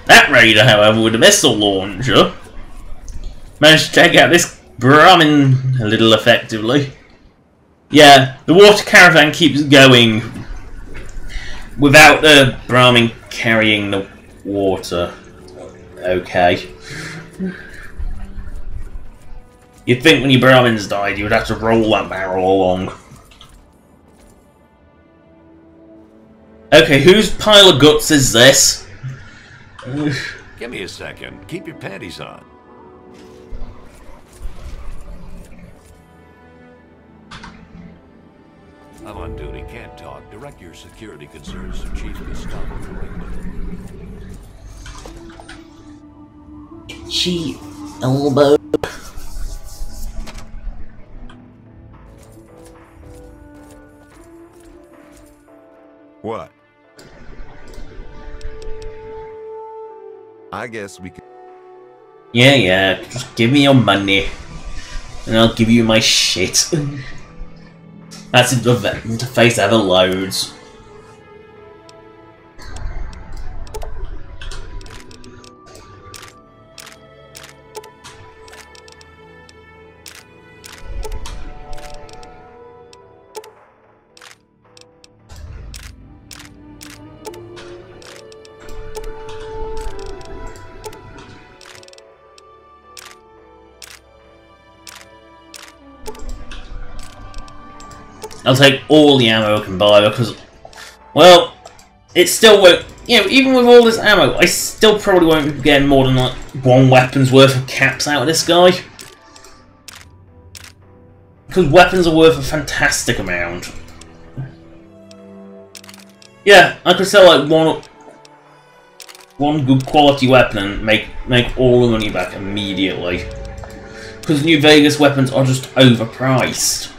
That raider, however, with a missile launcher, managed to take out this Brahmin a little effectively. Yeah, the water caravan keeps going without the Brahmin carrying the water. Okay. You'd think when your Brahmins died, you would have to roll that barrel along. Okay, whose pile of guts is this? Give me a second. Keep your panties on. I'm on duty. Can't talk. Direct your security concerns to Chief Gustavo. itchy elbow. What? I guess we could... Yeah, just give me your money, and I'll give you my shit. That's the interface ever loads. I'll take all the ammo I can buy because, well, it still won't, you know, even with all this ammo, I still probably won't be getting more than like one weapon's worth of caps out of this guy. Because weapons are worth a fantastic amount. Yeah, I could sell like one good quality weapon and make all the money back immediately. Because New Vegas weapons are just overpriced.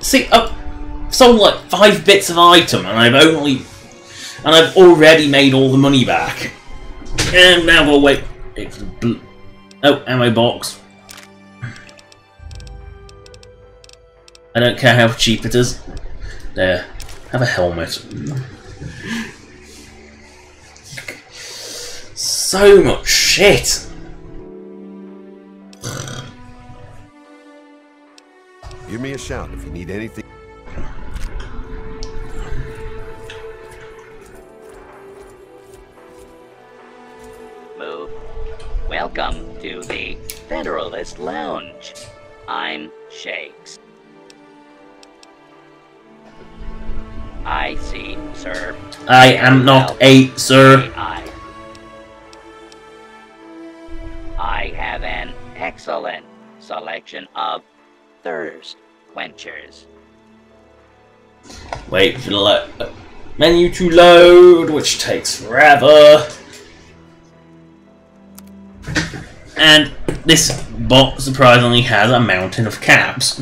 See, I've sold like 5 bits of item, and I've already made all the money back. And now we'll wait for the ammo box. I don't care how cheap it is. There, have a helmet. So much shit. Give me a shout if you need anything. Move. Welcome to the Federalist Lounge. I'm Shakes. I see, sir. I am not a sir. I have an excellent selection of thirst quenchers. Wait for the menu to load, which takes forever. And this bot surprisingly has a mountain of caps.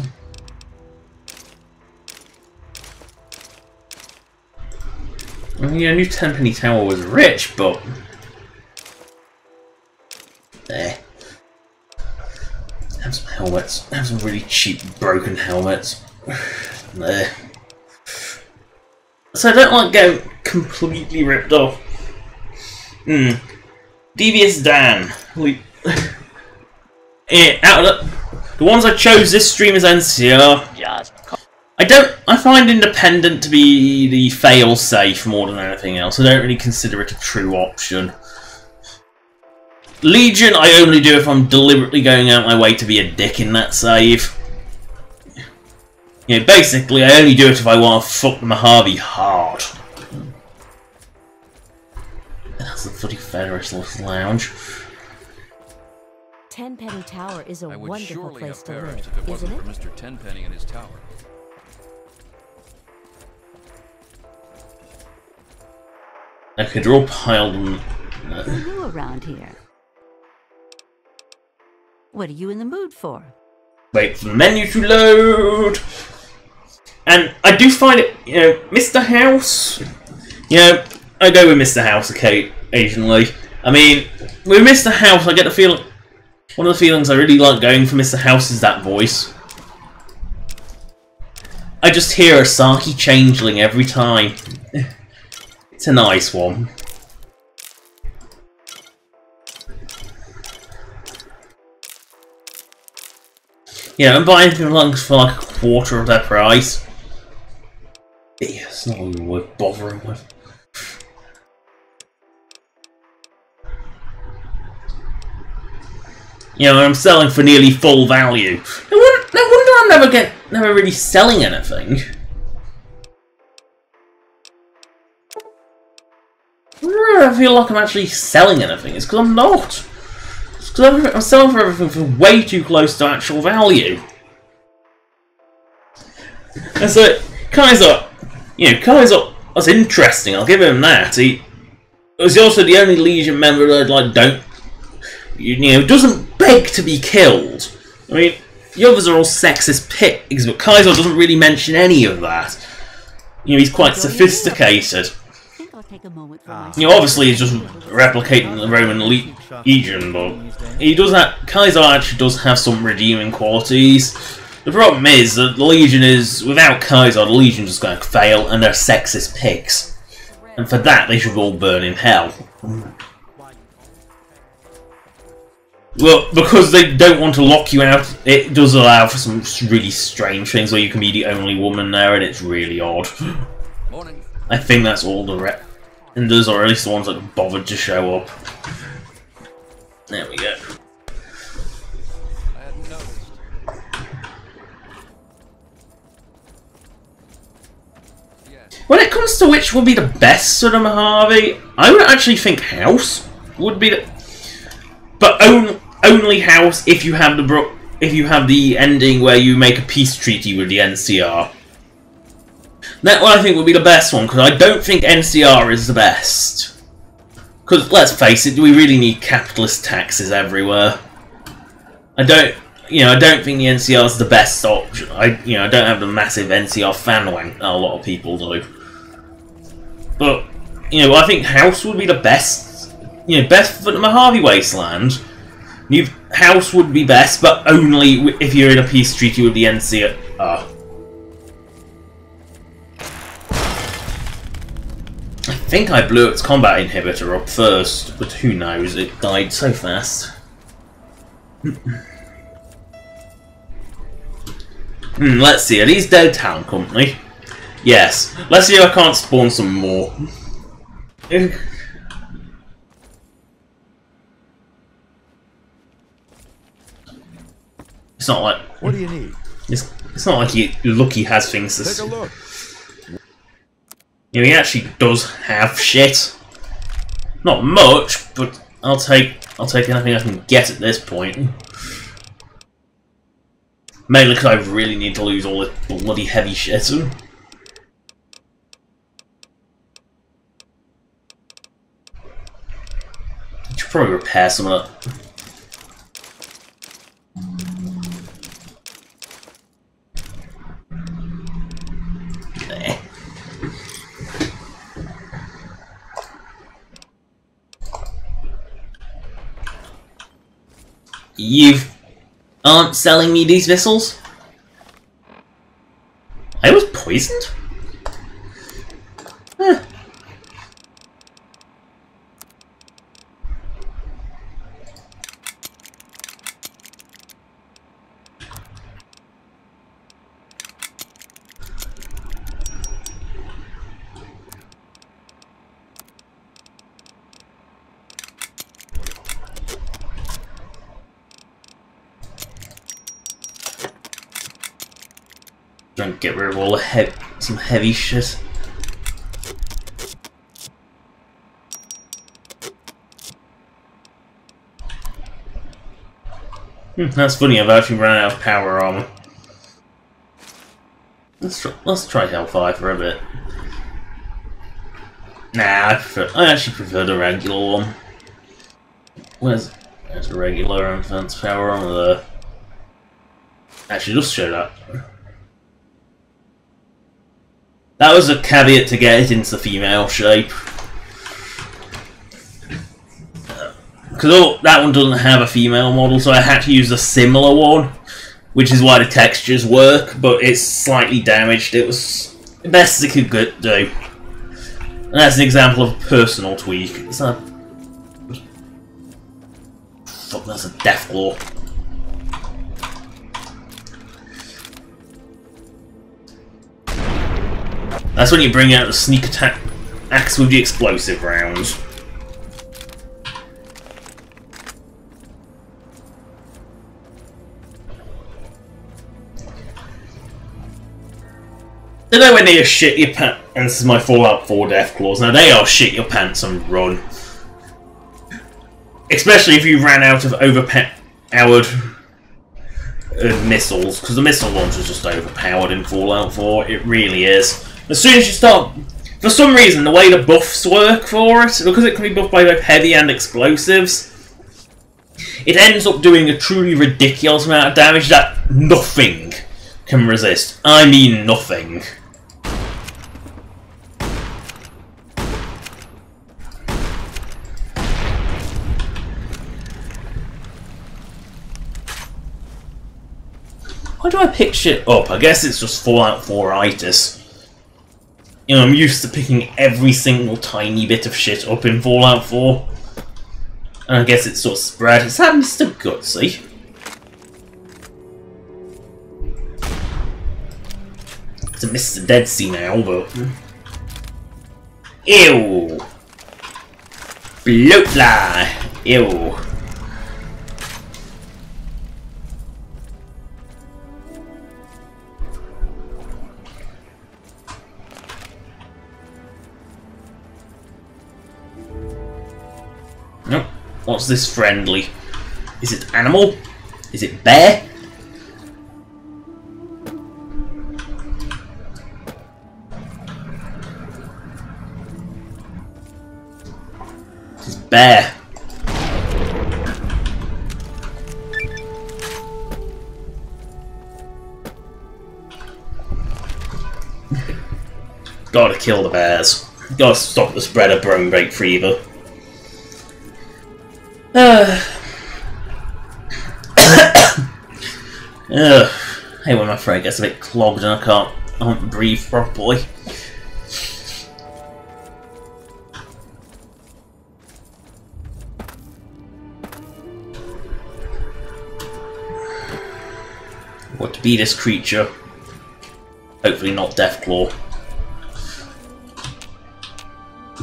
I mean, I knew Tenpenny Tower was rich, but have some helmets. Have some really cheap, broken helmets. There. So I don't like getting completely ripped off. Devious Dan. Out of the ones I chose this stream as NCR. I find Independent to be the fail-safe more than anything else. I don't really consider it a true option. Legion, I only do if I'm deliberately going out my way to be a dick in that save. Yeah, basically, I only do it if I want to fuck the Mojave hard. That's the Footy Federalist Lounge. Tenpenny Tower is a I would wonderful surely place have to live, perished if it isn't wasn't it? for Mr. Tenpenny and his tower. Okay, they're all piled on. Who are you around here? What are you in the mood for? Wait for the menu to load. And I do find it, you know, Mr. House. You know, I go with Mr. House occasionally. I mean, with Mr. House, I get the feeling. One of the feelings I really like going for Mr. House is that voice. I just hear a Saki changeling every time. It's a nice one. Yeah, I'm buying things for like a quarter of their price. Yeah, it's not even worth bothering with. You know, I'm selling for nearly full value. No wonder I'm never really selling anything. Whenever I feel like I'm actually selling anything, it's because I'm not. It's because I'm selling for everything for way too close to actual value. And so, Kaiser, Kaiser was interesting. I'll give him that. He was also the only Legion member that doesn't beg to be killed. I mean, the others are all sexist pigs, but Kaiser doesn't really mention any of that. He's quite sophisticated. Obviously he's just replicating the Roman Legion, but he does have, Kaiser actually does have some redeeming qualities. The problem is that the Legion is, without Kaiser, the Legion's just going to fail, and they're sexist pigs. And for that, they should all burn in hell. Well, because they don't want to lock you out, it does allow for some really strange things where you can be the only woman there, and it's really odd. Morning. I think that's all the renders, or at least the ones that bothered to show up. There we go. I hadn't noticed. When it comes to which would be the best sort of Mojave, I would actually think House would be the... But only House if you have the ending where you make a peace treaty with the NCR. That one I think would be the best one, because I don't think NCR is the best. Because let's face it, we really need capitalist taxes everywhere. I don't think the NCR is the best option. I don't have the massive NCR fan wank that a lot of people do. But I think House would be the best. Best for the Mojave Wasteland. House would be best, but only if you're in a peace treaty with the NCR. I think I blew its combat inhibitor up first, but who knows, it died so fast. Let's see, are these dead Town Company? Yes. Let's see if I can't spawn some more. It's not like... What do you need? It's not like Lucky has things to... Take a look. He actually does have shit. Not much, but I'll take anything I can get at this point. Mainly because I really need to lose all this bloody heavy shit. I should probably repair some of that. You aren't selling me these missiles? I was poisoned? Huh. Trying to get rid of all the some heavy shit. That's funny, I've actually run out of power armor. Let's try Hellfire for a bit. Nah, I actually prefer the regular one. There's a regular advanced power armor there. Actually, just show that. That was a caveat to get it into the female shape. Because that one doesn't have a female model, so I had to use a similar one, which is why the textures work, but it's slightly damaged. It was the best it could do. And that's an example of a personal tweak. It's not... Fuck, that's a Deathclaw. That's when you bring out the sneak attack axe with the explosive rounds. They're nowhere near shit your pants. And this is my Fallout 4 Deathclaws. Now they are shit your pants and run. Especially if you ran out of overpowered missiles, because the missile launcher is just overpowered in Fallout 4. It really is. As soon as you start, for some reason, the way the buffs work for it, because it can be buffed by both heavy and explosives, it ends up doing a truly ridiculous amount of damage that nothing can resist. I mean nothing. Why do I pick shit up? I guess it's just Fallout 4-itis. You know, I'm used to picking every single tiny bit of shit up in Fallout 4. And I guess it's sort of spread. Is that Mr. Gutsy? It's a Mr. Deadsea now, but... Ew! Bloatfly! Ew! Nope. What's this friendly? Is it animal? Is it bear? It's bear. Gotta kill the bears. Gotta stop the spread of bone break fever. Hey, when my throat gets a bit clogged and I can't breathe properly. What to be this creature? Hopefully not Deathclaw.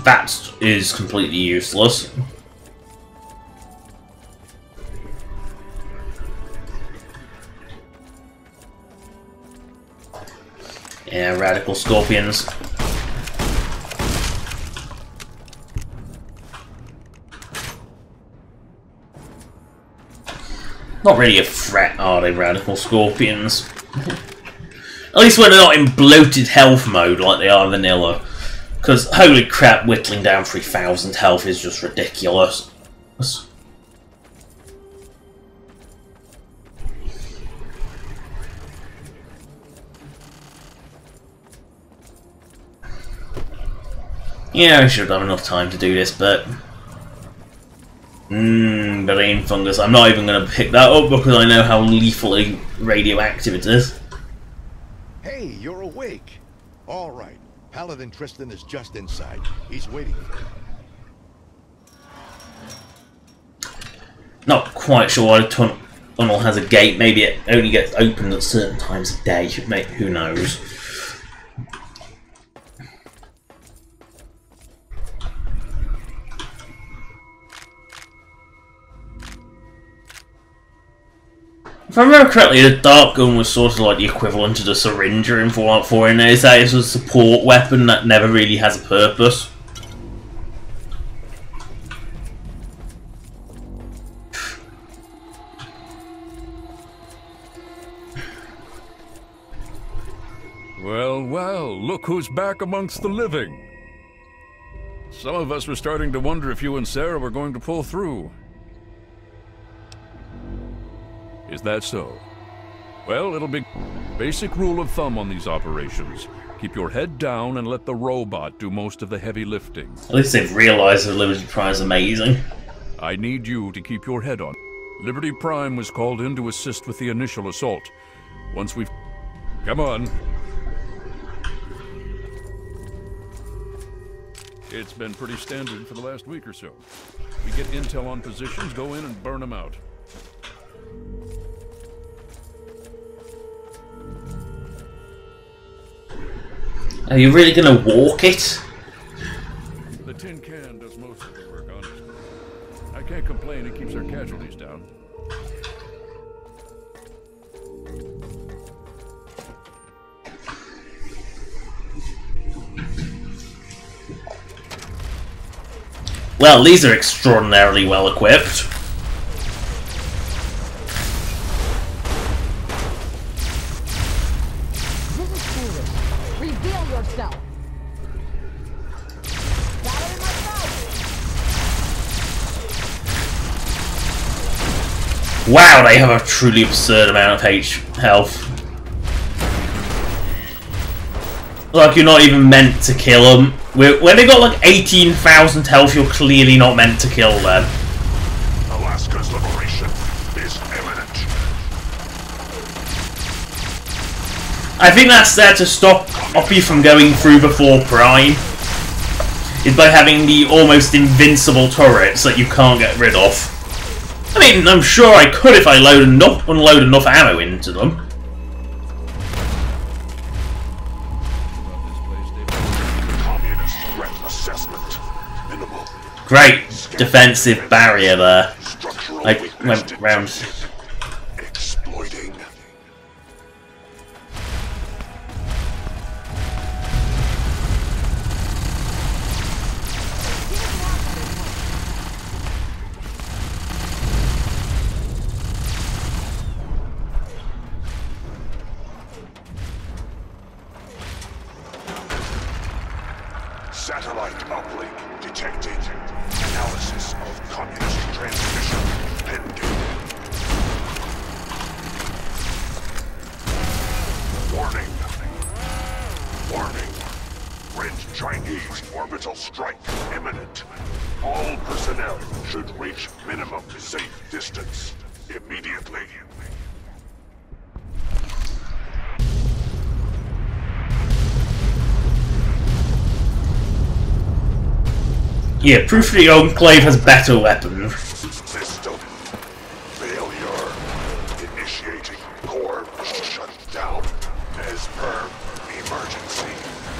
That is completely useless. Yeah, radical scorpions. Not really a threat, are they, radical scorpions? At least when they're not in bloated health mode like they are vanilla. Because, holy crap, whittling down 3,000 health is just ridiculous. Yeah, I should have enough time to do this, but... brain fungus. I'm not even going to pick that up because I know how lethally radioactive it is. Hey, you're awake. All right. Paladin Tristan is just inside. He's waiting for you. Not quite sure why the tunnel has a gate. Maybe it only gets opened at certain times of day. Who knows? If I remember correctly, the Dark Gun was sort of like the equivalent of the Syringer in Fallout 4, and is that it's a support weapon that never really has a purpose. Well, well, look who's back amongst the living. Some of us were starting to wonder if you and Sarah were going to pull through. Is that so? Well, it'll be basic rule of thumb on these operations. Keep your head down and let the robot do most of the heavy lifting. At least they've realised that Liberty Prime is amazing. I need you to keep your head on. Liberty Prime was called in to assist with the initial assault. Once we've... Come on. It's been pretty standard for the last week or so. We get intel on positions, go in and burn them out. Are you really gonna walk it? The tin can does most of the work, honestly. I can't complain, it keeps our casualties down. Well, these are extraordinarily well equipped. foolish. Reveal yourself. Got it in my sight. Wow, they have a truly absurd amount of health. Like, you're not even meant to kill them. When they got like 18,000 health, you're clearly not meant to kill them. Alaska's liberation is imminent. I think that's there to stop you from going through before Prime. Is by having the almost invincible turrets that you can't get rid of. I mean, I'm sure I could if I unload enough ammo into them. Great defensive barrier there. I went round. Exploiting. Satellite uplink detected. Analysis of communist transmission pending. Warning. Warning. Red Chinese orbital strike imminent. All personnel should reach minimum safe distance immediately. Yeah, proof the Enclave has better weapons. System failure. Initiating core shutdown as per emergency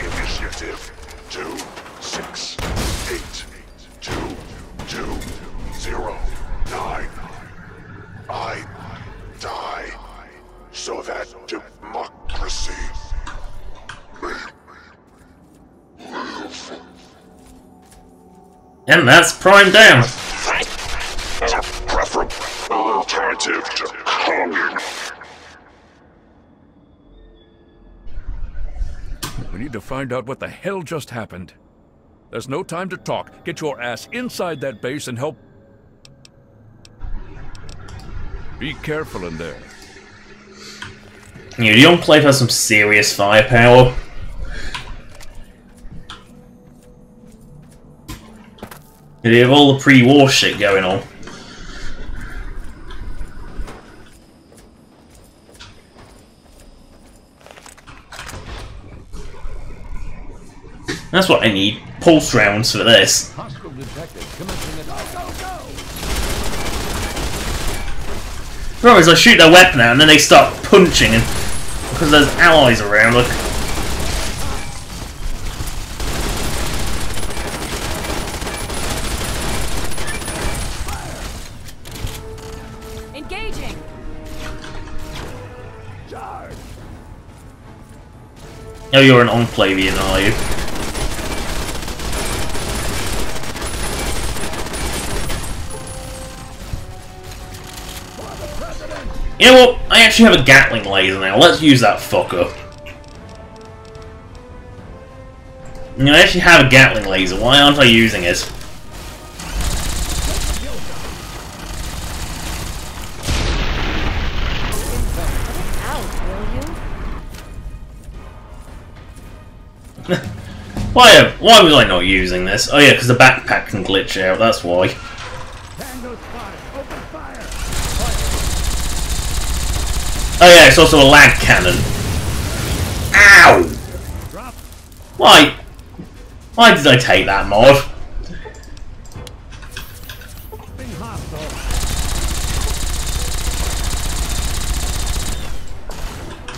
initiative 2682209. I die so that democracy may live. And that's Prime down. As a preferable alternative to communism. We need to find out what the hell just happened. There's no time to talk. Get your ass inside that base and help. Be careful in there. Yeah, the Enclave has some serious firepower. They have all the pre-war shit going on. That's what I need. Pulse rounds for this. Hostile detected. Commencing at The problem is I shoot their weapon out and then they start punching and because there's allies around. Look. Engaging. Oh, you're an Enclavian, are you? You know what? I actually have a Gatling laser now. Let's use that fucker. You know, I actually have a Gatling laser. Why aren't I using it? Why was I not using this? Oh yeah, because the backpack can glitch out, that's why. Oh yeah, it's also a lag cannon. Ow! Why? Why did I take that mod?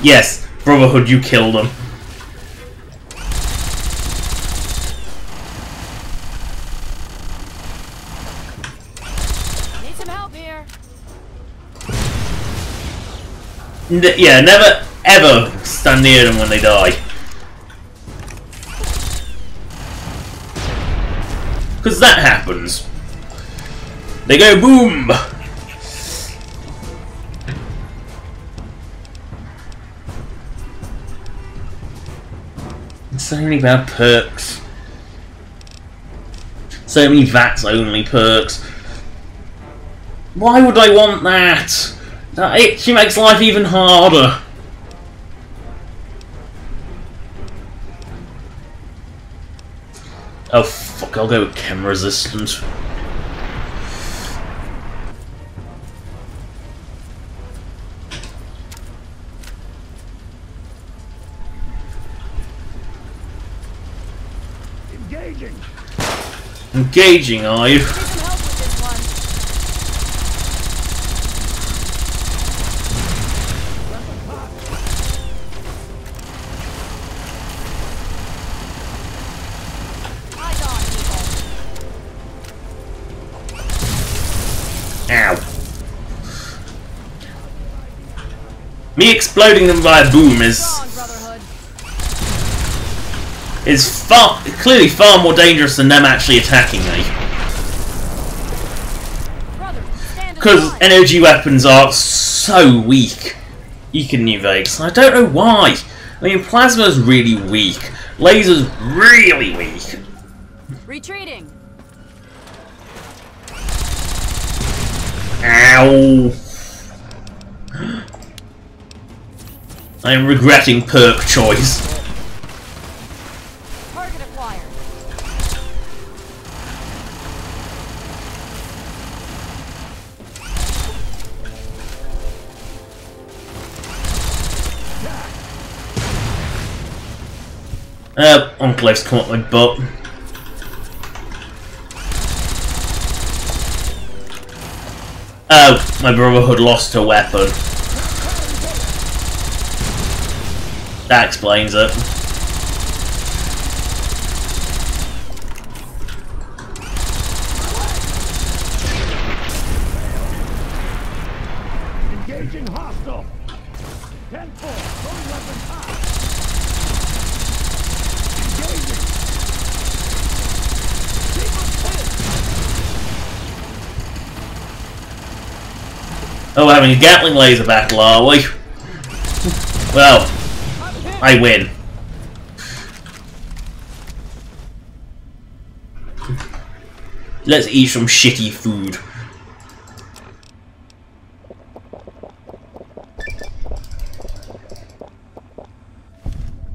Yes, Brotherhood, you killed them. Yeah, never ever stand near them when they die. Because that happens. They go boom! So many bad perks. So many VATS only perks. Why would I want that? That actually makes life even harder. Oh fuck, I'll go with chem resistant. Engaging, are you? Ow. Me exploding them by a boom is clearly far more dangerous than them actually attacking me. Because energy weapons are so weak. You can New Vegas. I don't know why. I mean, plasma's really weak. Laser's really weak. Retreating. Ow. I am regretting perk choice. Target acquired. Enclave's come up my butt. Oh, my Brotherhood lost a weapon. That explains it. Engaging hostile. 10-4. Throwing weapons high. Engaging. Keep us Oh, we're having a Gatling laser battle, are we? Well, I win. Let's eat some shitty food.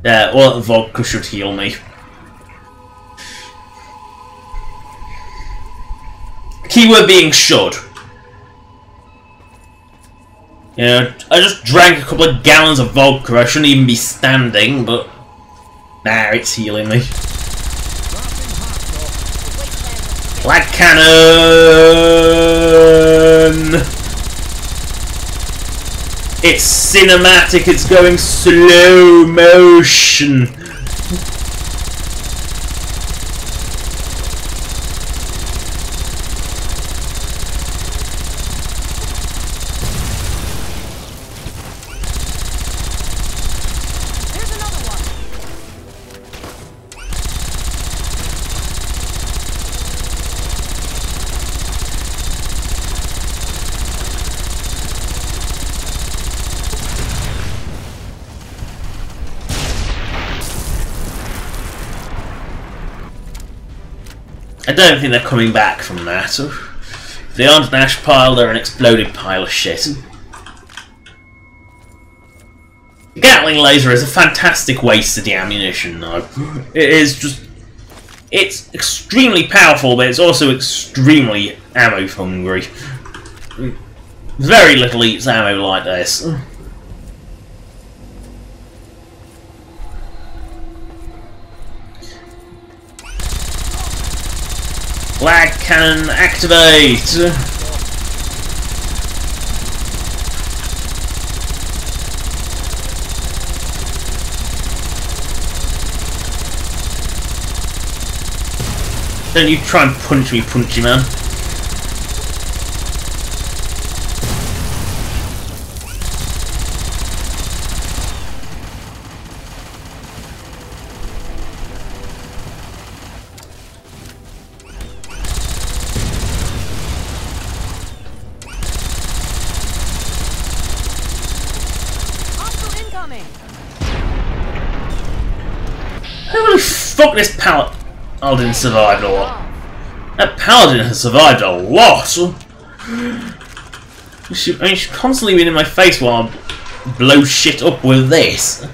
Yeah, well, vodka should heal me. Keyword being should. Yeah, I just drank a couple of gallons of vodka. I shouldn't even be standing, but nah, it's healing me. Black cannon! It's cinematic, it's going slow motion. I don't think they're coming back from that. If they aren't an ash pile, they're an exploded pile of shit. The Gatling laser is a fantastic waste of the ammunition, though. It is just... It's extremely powerful, but it's also extremely ammo-hungry. Very little eats ammo like this. Black cannon activate! Don't you try and punch me, punchy man. Who fuck this paladin survived a lot. That paladin has survived a lot. She's constantly been in my face while I blow shit up with this.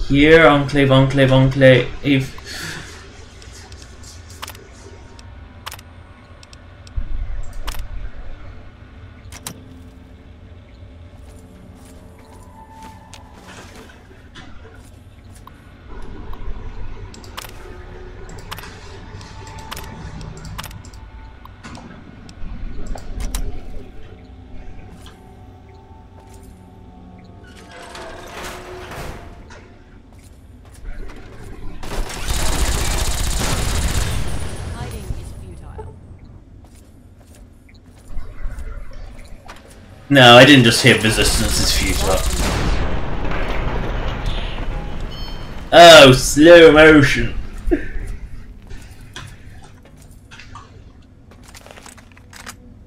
Here, enclave. No, I didn't just hit resistance is futile. Oh, slow motion.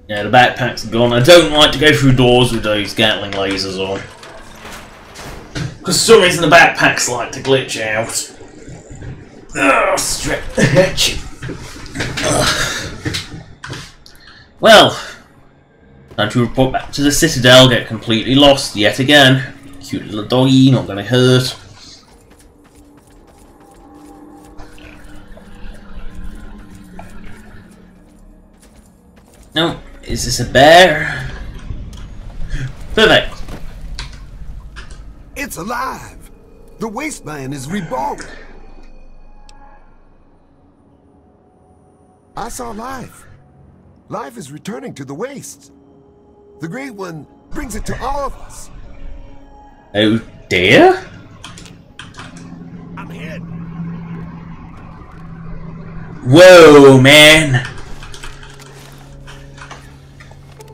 Yeah, the backpack's gone. I don't like to go through doors with those Gatling lasers on. Because for some reason the backpacks like to glitch out. Oh, stretch. Well, time to report back to the Citadel, get completely lost yet again. Cute little doggy, not gonna hurt. No, is this a bear? Perfect. It's alive! The Wasteland is reborn! I saw life. Life is returning to the Wastes. The Great One brings it to all of us. Oh dear? I'm hit. Whoa, man.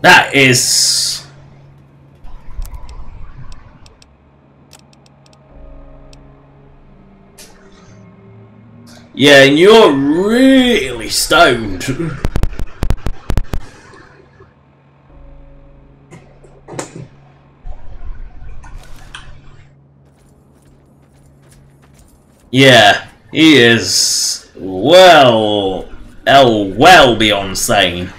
That is... Yeah, and you're really stoned. Yeah, he is well beyond sane.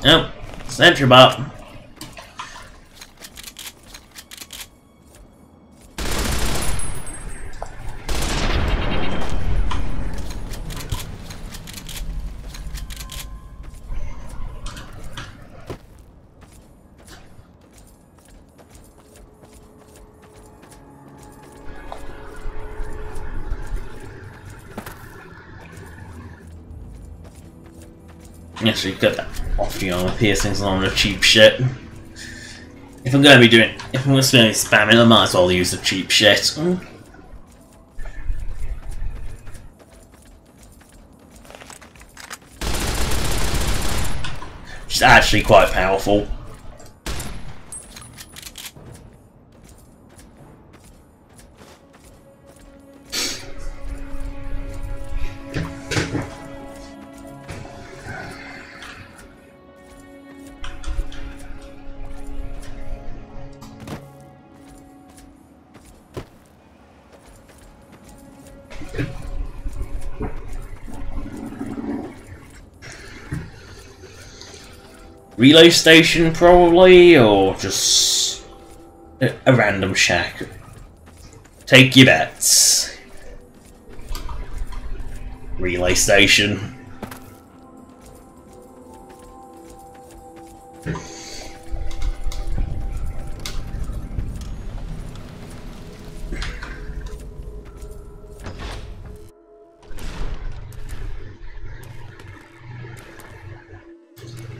Yep, sentry bot. Yes, you got that off the armor piercings on the cheap shit. If I'm gonna be spamming, I might as well use the cheap shit. Which is actually quite powerful. Relay station, probably, or just a random shack. Take your bets. Relay station.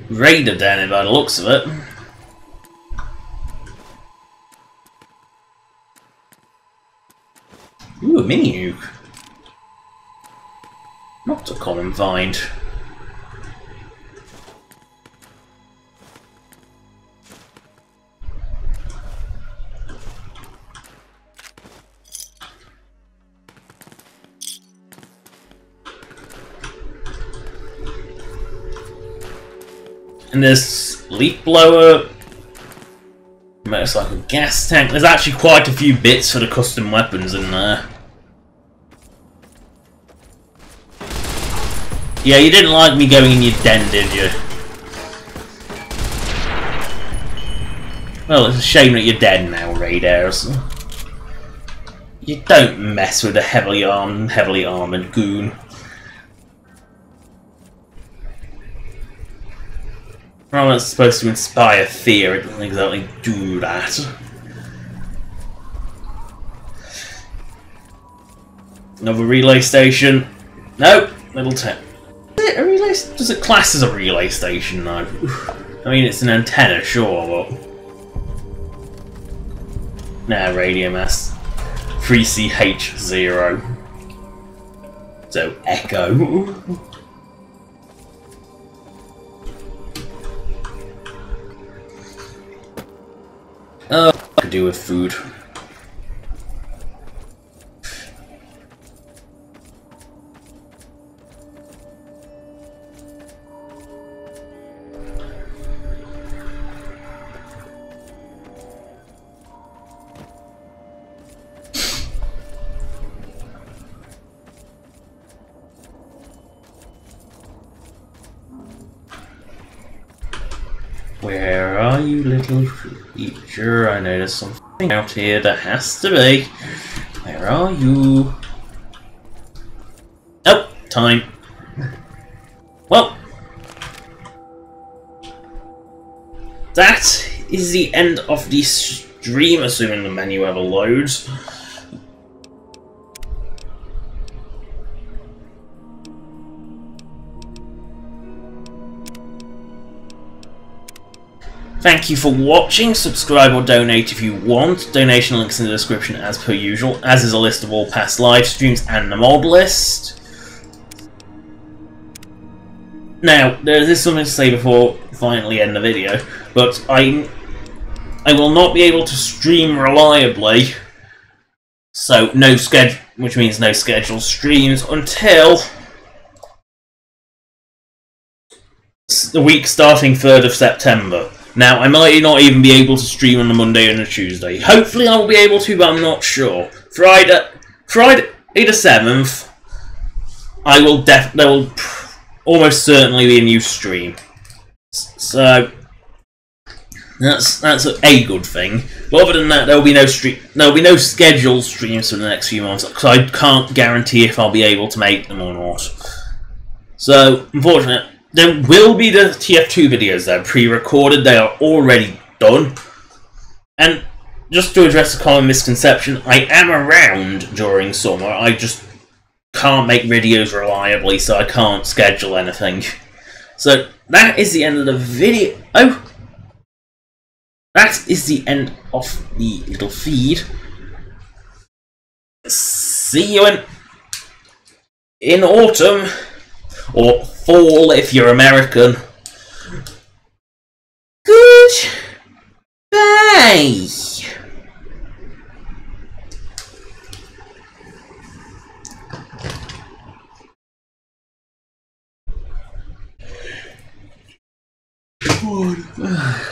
Raider down here by the looks of it. Ooh, a mini nuke. Not a common find. And there's leaf blower, motorcycle gas tank. There's actually quite a few bits for the custom weapons in there. Yeah, you didn't like me going in your den, did you? Well, it's a shame that you're dead now, Raiders. You don't mess with a heavily armored goon. Well, it's supposed to inspire fear, it doesn't exactly do that. Another relay station. Nope, little tent. A relay? Does it class as a relay station though? I mean, it's an antenna, sure, but... Nah, radio mass. 3CH0. So, Echo. I could do with food. Where are you, little creature? I know there's something out here that has to be. Where are you? Oh, time. Well, that is the end of the stream, assuming the menu ever loads. Thank you for watching. Subscribe or donate if you want. Donation links in the description as per usual, as is a list of all past live streams and the mod list. Now, there is something to say before finally end the video, but I will not be able to stream reliably, so no schedule, which means no scheduled streams until the week starting 3rd of September. Now, I might not even be able to stream on a Monday and a Tuesday. Hopefully I will be able to, but I'm not sure. Friday the 7th, there will almost certainly be a new stream. So, that's a good thing. But other than that, there will be no scheduled streams for the next few months, because I can't guarantee if I'll be able to make them or not. So, unfortunately, there will be the TF2 videos that are pre-recorded, they are already done. And just to address a common misconception, I am around during summer, I just can't make videos reliably, so I can't schedule anything. So that is the end of the video. Oh! That is the end of the little feed. See you in autumn. Or fall if you're American. Goodbye. Good.